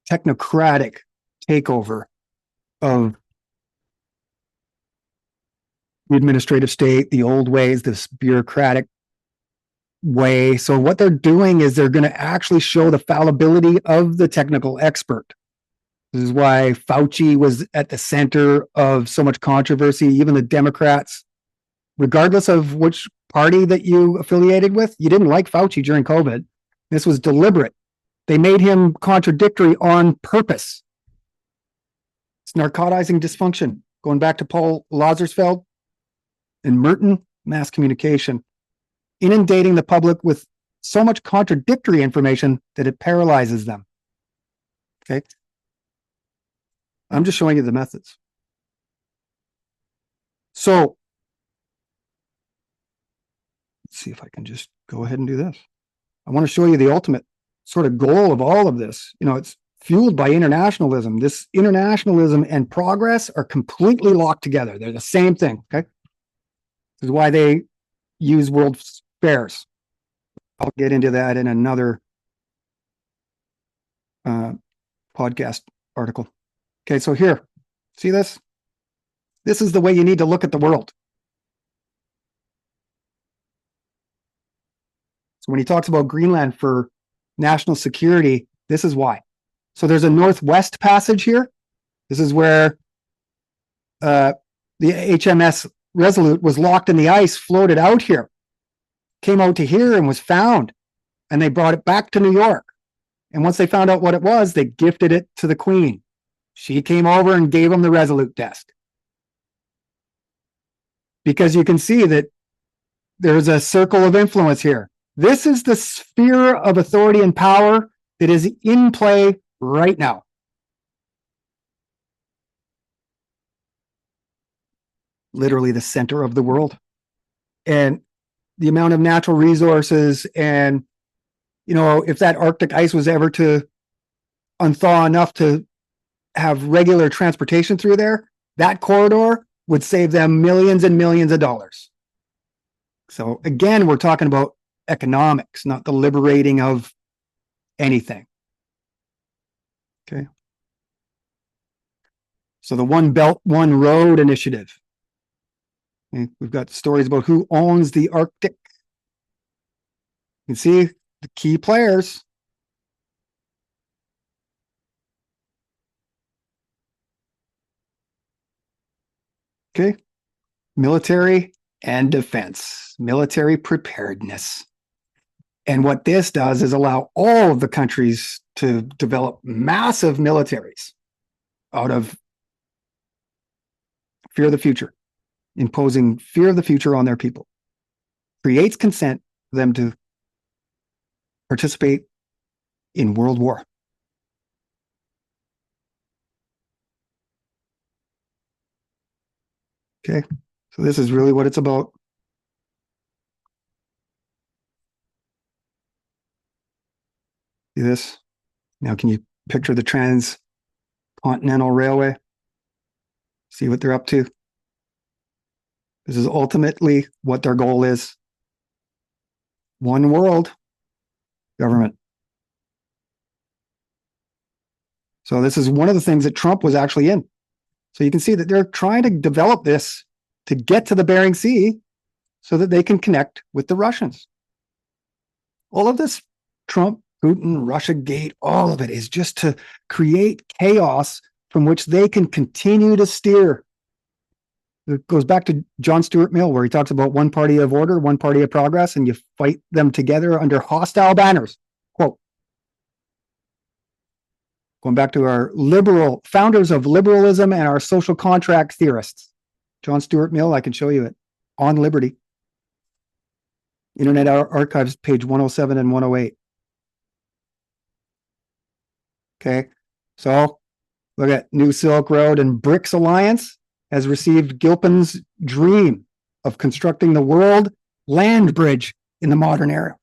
technocratic takeover of the administrative state, the old ways, this bureaucratic way. So what they're doing is they're going to actually show the fallibility of the technical expert. This is why Fauci was at the center of so much controversy. Even the Democrats, regardless of which party that you affiliated with, you didn't like Fauci during COVID. This was deliberate. They made him contradictory on purpose. It's narcotizing dysfunction. Going back to Paul Lazarsfeld and Merton, mass communication, inundating the public with so much contradictory information that it paralyzes them. Okay. I'm just showing you the methods. So let's see if I can just go ahead and do this. I want to show you the ultimate sort of goal of all of this. You know, it's fueled by internationalism. This internationalism and progress are completely locked together. They're the same thing. Okay. This is why they use world fairs. I'll get into that in another podcast article. Okay, so here, see this? This is the way you need to look at the world. So when he talks about Greenland for national security, this is why. So there's a Northwest Passage here. This is where the HMS Resolute was locked in the ice, floated out here, came out to here and was found. And they brought it back to New York. And once they found out what it was, they gifted it to the Queen. She came over and gave them the Resolute desk. Because you can see that there's a circle of influence here. This is the sphere of authority and power that is in play right now. Literally the center of the world. And the amount of natural resources, and, you know, if that Arctic ice was ever to unthaw enough to have regular transportation through there, that corridor would save them millions and millions of dollars. So again, we're talking about economics, not the liberating of anything. Okay. So the One Belt, One Road initiative. Okay. We've got stories about who owns the Arctic. You can see the key players. Okay. Military and defense, military preparedness. And what this does is allow all of the countries to develop massive militaries out of fear of the future, imposing fear of the future on their people. Creates consent for them to participate in World War. Okay, so this is really what it's about. See this? Now, can you picture the Transcontinental Railway? See what they're up to? This is ultimately what their goal is. One world government. So this is one of the things that Trump was actually in. So you can see that they're trying to develop this to get to the Bering Sea so that they can connect with the Russians. All of this Trump, Putin, Russia gate, all of it is just to create chaos from which they can continue to steer. It goes back to John Stuart Mill, where he talks about one party of order, one party of progress, and you fight them together under hostile banners. Quote. Going back to our liberal founders of liberalism and our social contract theorists. John Stuart Mill, I can show you it on Liberty. Internet Archives, page 107 and 108. Okay, so look at New Silk Road and BRICS Alliance has received Gilpin's dream of constructing the world land bridge in the modern era.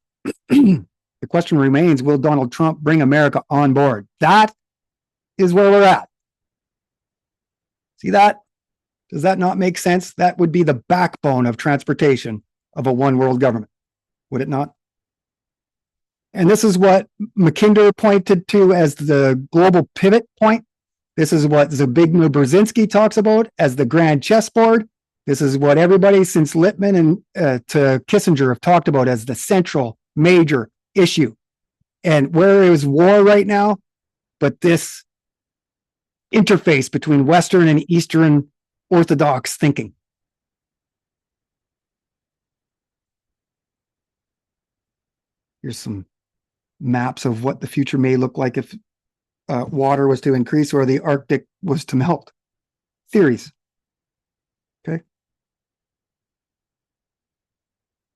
The question remains, will Donald Trump bring America on board? That is where we're at. See that? Does that not make sense? That would be the backbone of transportation of a one world government, would it not? And this is what Mackinder pointed to as the global pivot point. This is what Zbigniew Brzezinski talks about as the grand chessboard. This is what everybody since Lippmann and to Kissinger have talked about as the central major issue. And where is war right now? But this interface between Western and Eastern Orthodox thinking. Here's some maps of what the future may look like if water was to increase or the Arctic was to melt. Theories. Okay.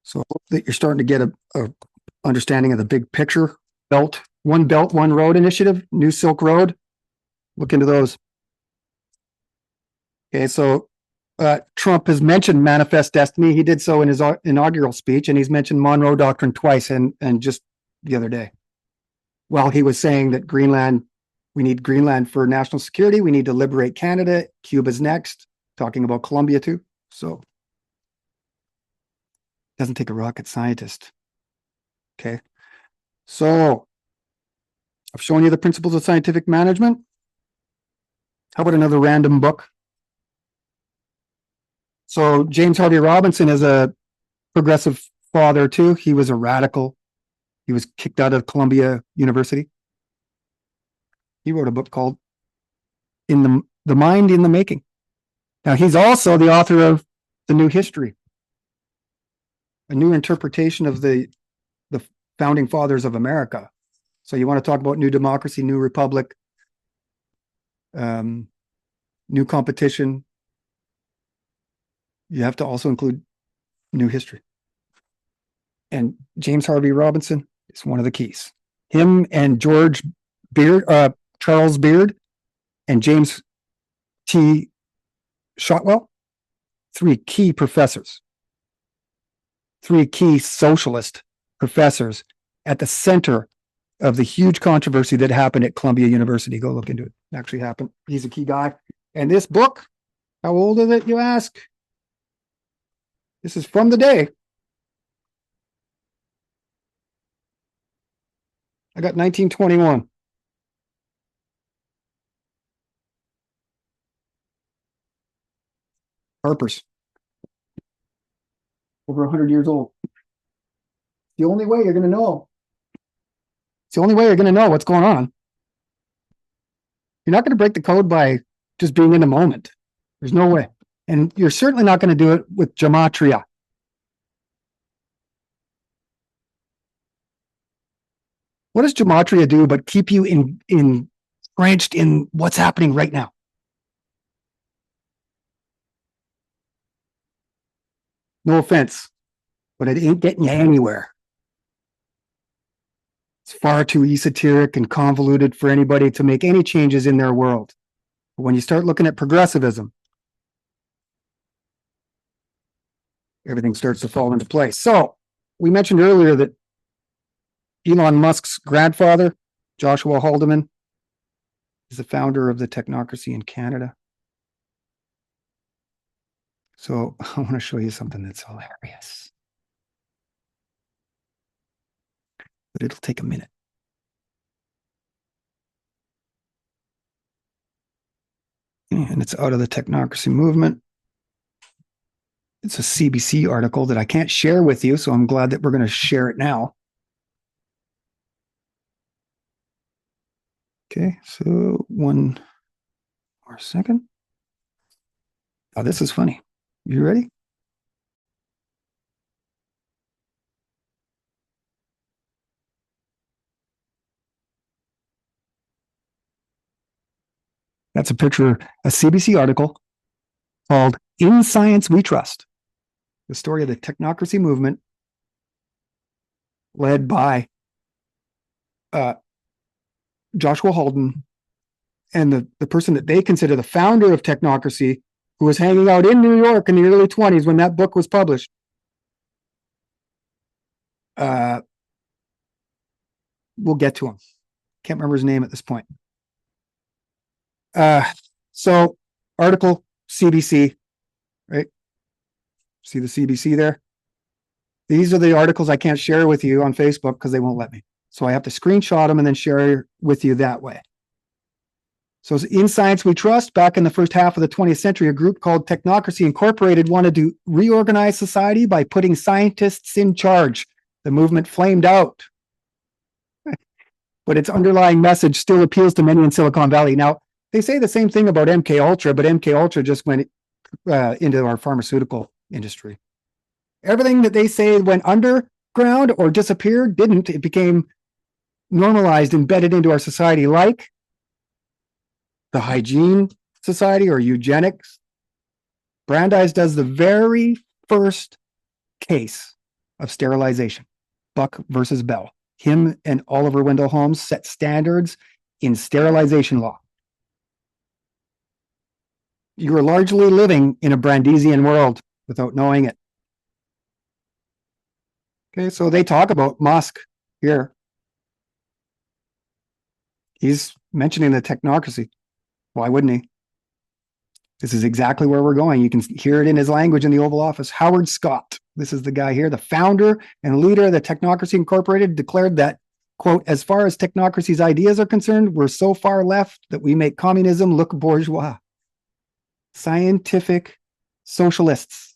So I hope that you're starting to get a understanding of the big picture. Belt, one road initiative, New Silk Road. Look into those. Okay, so Trump has mentioned manifest destiny. He did so in his inaugural speech, and he's mentioned Monroe Doctrine twice, and just the other day. While he was saying that Greenland, we need Greenland for national security, we need to liberate Canada, Cuba's next, talking about Colombia too. So, doesn't take a rocket scientist. Okay, so I've shown you the principles of scientific management. How about another random book? So James Harvey Robinson is a progressive father too. He was a radical. He was kicked out of Columbia University. He wrote a book called "In the Mind in the Making." Now he's also the author of The New History, a new interpretation of the founding fathers of America. So you want to talk about new democracy, new republic, new competition. You have to also include new history. And James Harvey Robinson is one of the keys. Him and Charles Beard and James T. Shotwell, three key professors, three key socialist professors at the center of the huge controversy that happened at Columbia University. Go look into it. It actually happened. He's a key guy. And this book, how old is it, you ask? This is from the day. I got 1921. Harper's. Over 100 years old. The only way you're going to know. It's the only way you're going to know what's going on. You're not going to break the code by just being in the moment. There's no way. And you're certainly not going to do it with gematria. What does gematria do but keep you entrenched in what's happening right now? No offense, but it ain't getting you anywhere. It's far too esoteric and convoluted for anybody to make any changes in their world. But when you start looking at progressivism, everything starts to fall into place. So we mentioned earlier that Elon Musk's grandfather, Joshua Haldeman, is the founder of the Technocracy in Canada. So I want to show you something that's hilarious. But it'll take a minute. And it's out of the Technocracy movement. It's a CBC article that I can't share with you, so I'm glad that we're going to share it now. Okay, so one more second. Oh, this is funny. You ready? That's a picture, a CBC article called In Science We Trust, the story of the technocracy movement led by Joshua Haldeman and the person that they consider the founder of technocracy, who was hanging out in New York in the early 20s when that book was published. We'll get to him. Can't remember his name at this point. So article CBC, right? See the CBC there? These are the articles I can't share with you on Facebook because they won't let me. So I have to screenshot them and then share with you that way. So in Science We Trust, back in the first half of the 20th century, a group called Technocracy Incorporated wanted to reorganize society by putting scientists in charge. The movement flamed out, but its underlying message still appeals to many in Silicon Valley. Now, they say the same thing about MK Ultra, but MK Ultra just went into our pharmaceutical industry. Everything that they say went underground or disappeared didn't. It became normalized, embedded into our society, like the hygiene society or eugenics. Brandeis does the very first case of sterilization, Buck versus Bell. Him and Oliver Wendell Holmes set standards in sterilization law. You are largely living in a Brandeisian world without knowing it. Okay, so they talk about Musk here. He's mentioning the technocracy. Why wouldn't he? This is exactly where we're going. You can hear it in his language in the Oval Office. Howard Scott, this is the guy here, the founder and leader of the Technocracy Incorporated, declared that, quote, as far as technocracy's ideas are concerned, we're so far left that we make communism look bourgeois. Scientific socialists.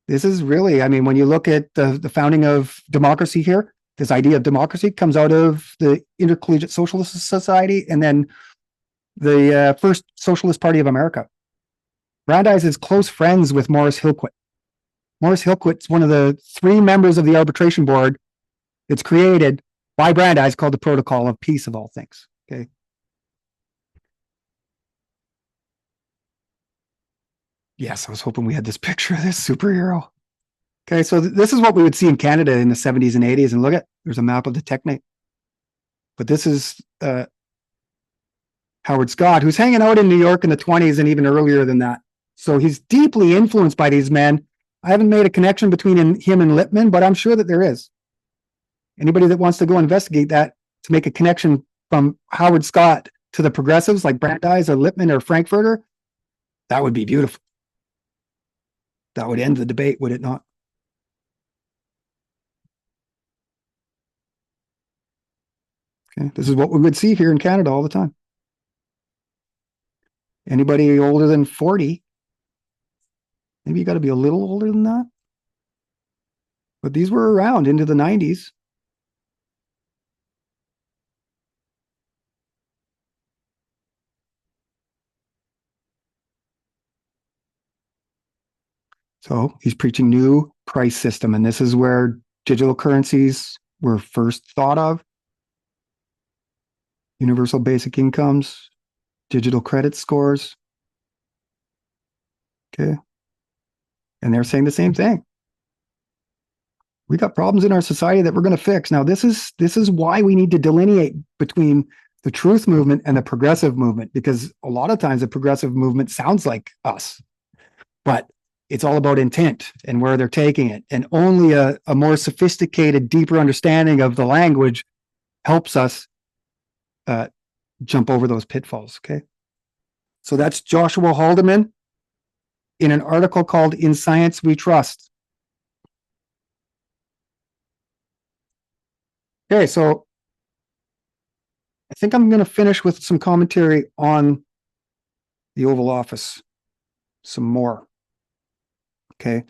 This is really, I mean, when you look at the founding of democracy here, this idea of democracy comes out of the Intercollegiate Socialist Society and then the First Socialist Party of America. Brandeis is close friends with Morris Hillquit. Morris Hillquit's one of the three members of the arbitration board that's created by Brandeis called the Protocol of Peace of all things. Okay. Yes, I was hoping we had this picture of this superhero. Okay, so this is what we would see in Canada in the 70s and 80s. And look at, there's a map of the Technic. But this is Howard Scott, who's hanging out in New York in the 20s and even earlier than that. So he's deeply influenced by these men. I haven't made a connection between him and Lippmann, but I'm sure that there is. Anybody that wants to go investigate that to make a connection from Howard Scott to the progressives like Brandeis or Lippmann or Frankfurter, that would be beautiful. That would end the debate, would it not? Okay, this is what we would see here in Canada all the time. Anybody older than 40, maybe you got to be a little older than that. But these were around into the 90s. So he's preaching new price system. And this is where digital currencies were first thought of. Universal basic incomes, digital credit scores. Okay. And they're saying the same thing. We got problems in our society that we're going to fix. Now, this is why we need to delineate between the truth movement and the progressive movement, because a lot of times the progressive movement sounds like us, but it's all about intent and where they're taking it. And only a more sophisticated, deeper understanding of the language helps us jump over those pitfalls. Okay. So that's Joshua Haldeman in an article called In Science We Trust. Okay, so I think I'm going to finish with some commentary on the Oval Office, some more. Okay,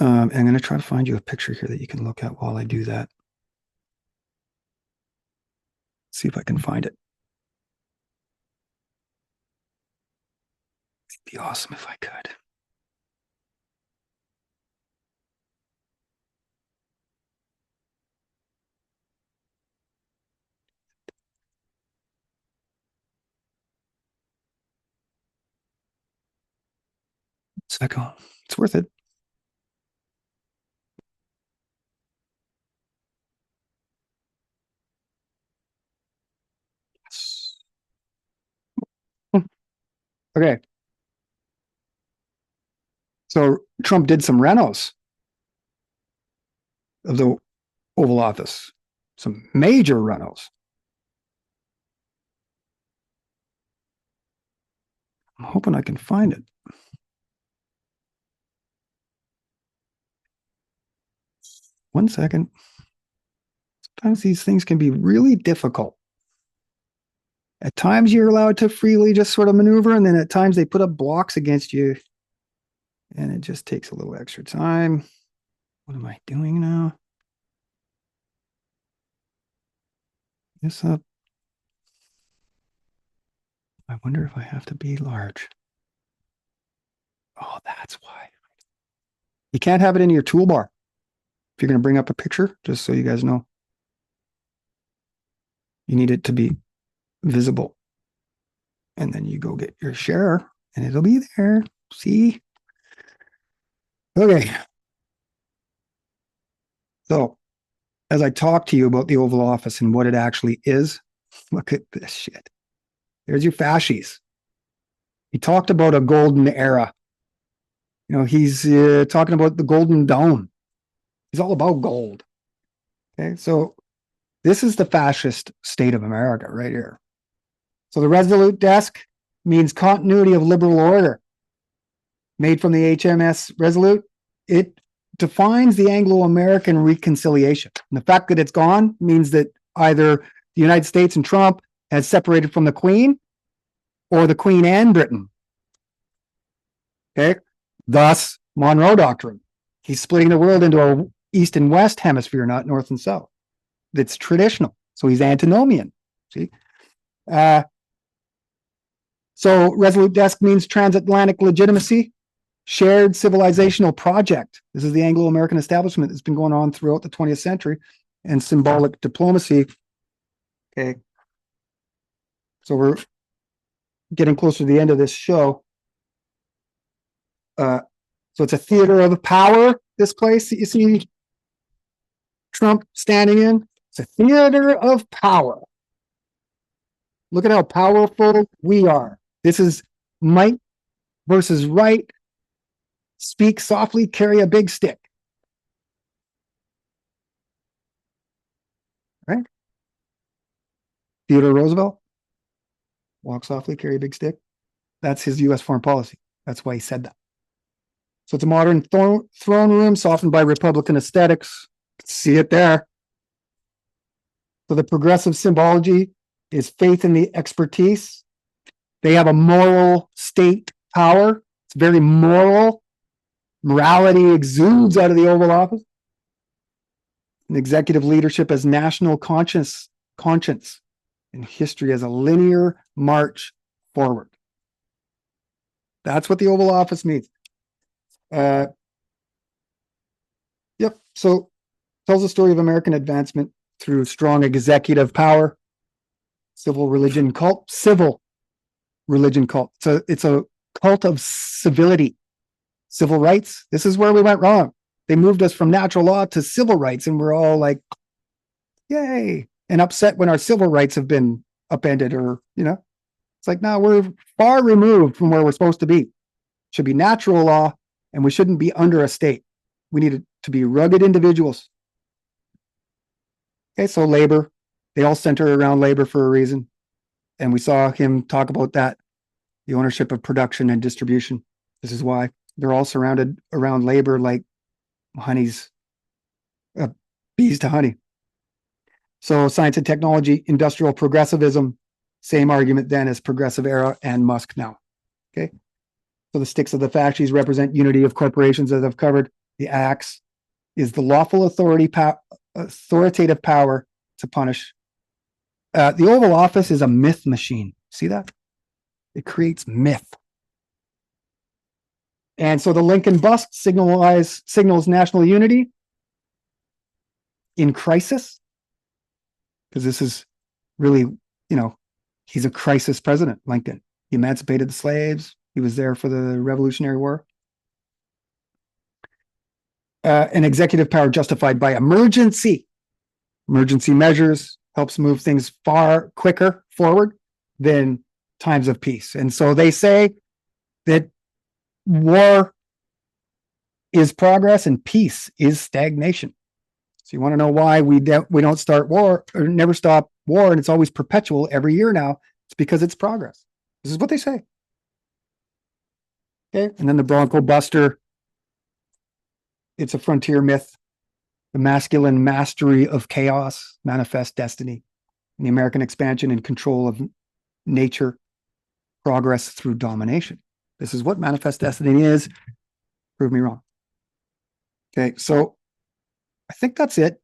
I'm going to try to find you a picture here that you can look at while I do that. See if I can find it. It'd be awesome if I could. Second, it's worth it. Okay. So Trump did some renos of the Oval Office, some major renos. I'm hoping I can find it. One second. Sometimes these things can be really difficult. At times you're allowed to freely just sort of maneuver, and then at times they put up blocks against you, and it just takes a little extra time. What am I doing now? This up. I wonder if I have to be large. Oh, that's why. You can't have it in your toolbar. If you're going to bring up a picture, just so you guys know, you need it to be visible. And then you go get your share and it'll be there. See? Okay. So, as I talk to you about the Oval Office and what it actually is, look at this shit. There's your fascies. He talked about a golden era. You know, he's talking about the Golden Dome. He's all about gold. Okay, so this is the fascist state of America right here. So the Resolute Desk means continuity of liberal order. Made from the HMS Resolute, it defines the Anglo-American reconciliation. And the fact that it's gone means that either the United States and Trump has separated from the Queen, or the Queen and Britain. Okay, thus Monroe Doctrine. He's splitting the world into a East and West hemisphere, not North and South. It's traditional. So he's antinomian. See? So Resolute Desk means transatlantic legitimacy, shared civilizational project. This is the Anglo-American establishment that's been going on throughout the 20th century, and symbolic diplomacy. Okay. So we're getting closer to the end of this show. So it's a theater of power, this place that you see Trump standing in. It's a theater of power. Look at how powerful we are. This is might versus right. Speak softly, carry a big stick. Right? Theodore Roosevelt, walk softly, carry a big stick. That's his U.S. foreign policy. That's why he said that. So it's a modern throne room softened by Republican aesthetics. See it there. So the progressive symbology is faith in the expertise. They have a moral state power. It's very moral. Morality exudes out of the Oval Office. And executive leadership as national conscience, and history as a linear march forward. That's what the Oval Office means. Yep. So tells the story of American advancement through strong executive power, civil religion cult. It's a cult of civility, civil rights. This is where we went wrong. They moved us from natural law to civil rights, and we're all like, yay, and upset when our civil rights have been upended, or, it's like, no, we're far removed from where we're supposed to be. It should be natural law, and we shouldn't be under a state. We need to be rugged individuals. Okay, so labor, they all center around labor for a reason. And we saw him talk about that, the ownership of production and distribution. This is why they're all surrounded around labor like bees to honey. So science and technology, industrial progressivism, same argument then as progressive era and Musk now. Okay. So the sticks of the fasces represent unity of corporations, as I've covered. The axe is the lawful authoritative power to punish. The Oval Office is a myth machine. See that? It creates myth. And so the Lincoln bust signals national unity in crisis, because this is really, he's a crisis president, Lincoln. He emancipated the slaves. He was there for the Revolutionary War. An executive power justified by emergency. Emergency measures helps move things far quicker forward than times of peace. And so they say that war is progress and peace is stagnation. So you want to know why we don't start war or never stop war, and it's always perpetual every year now? It's because it's progress. This is what they say. Okay, and then the Bronco Buster. It's a frontier myth. The masculine mastery of chaos, manifest destiny, and the American expansion and control of nature, progress through domination. This is what manifest destiny is. Prove me wrong. Okay, so I think that's it.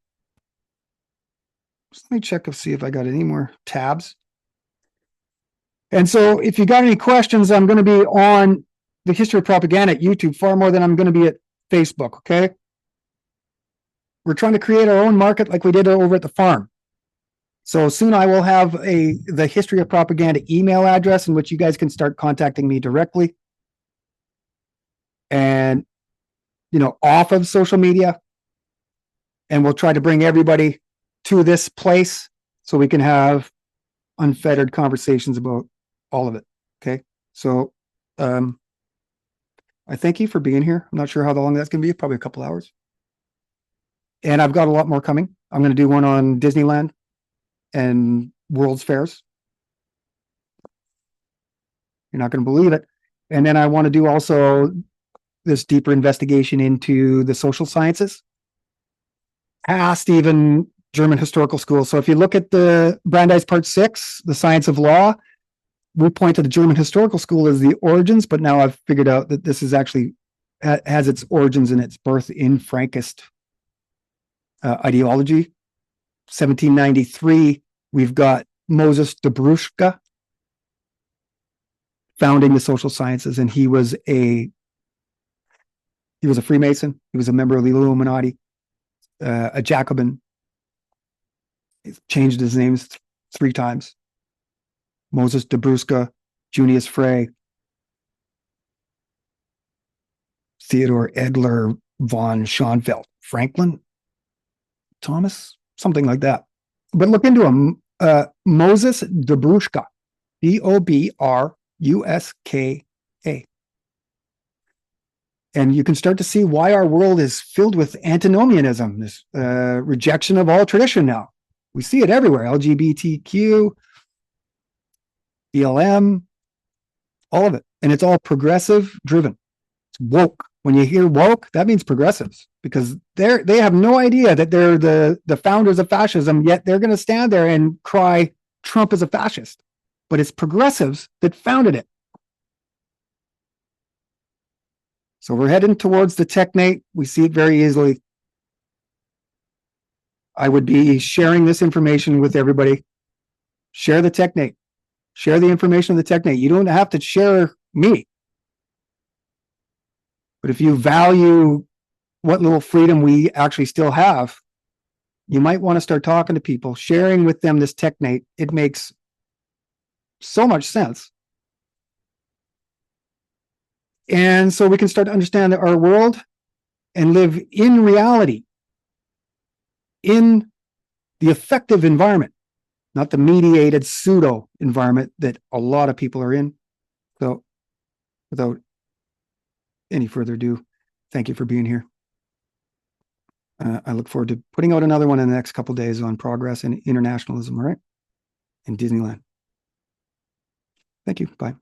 Just let me check and see if I got any more tabs. And so if you got any questions, I'm going to be on the history of propaganda at YouTube far more than I'm going to be at Facebook, okay? We're trying to create our own market like we did over at the farm. So soon I will have the history of propaganda email address in which you guys can start contacting me directly. And, off of social media. And we'll try to bring everybody to this place so we can have unfettered conversations about all of it. Okay. So I thank you for being here. I'm not sure how long that's going to be, probably a couple hours. And I've got a lot more coming. I'm going to do one on Disneyland and World's Fairs. You're not going to believe it. And then I want to do also this deeper investigation into the social sciences, past even German historical school. So if you look at the Brandeis Part 6, the science of law, we point to the German historical school as the origins, but now I've figured out that this is actually has its origins and its birth in Frankist ideology. 1793, we've got Moses Dobruschka founding the social sciences, and he was a Freemason. He was a member of the Illuminati, a Jacobin. He changed his name 3 times. Moses Dobruschka, Junius Frey, Theodore Edler von Schonfeld, Franklin Thomas, something like that. But look into him. Moses Dobruschka, Dobruska. And you can start to see why our world is filled with antinomianism, this rejection of all tradition now. We see it everywhere. LGBTQ, BLM, all of it. And it's all progressive driven. It's woke. When you hear woke, that means progressives, because they have no idea that they're the founders of fascism, yet they're going to stand there and cry Trump is a fascist. But it's progressives that founded it. So we're heading towards the technate. We see it very easily. I would be sharing this information with everybody. Share the technate. Share the information of the technate. You don't have to share me. But if you value what little freedom we actually still have, you might want to start talking to people, sharing with them this technate. It makes so much sense. And so we can start to understand our world and live in reality, in the effective environment, not the mediated pseudo environment that a lot of people are in. So without any further ado, thank you for being here. I look forward to putting out another one in the next couple of days on progress and internationalism, all right? In Disneyland. Thank you. Bye.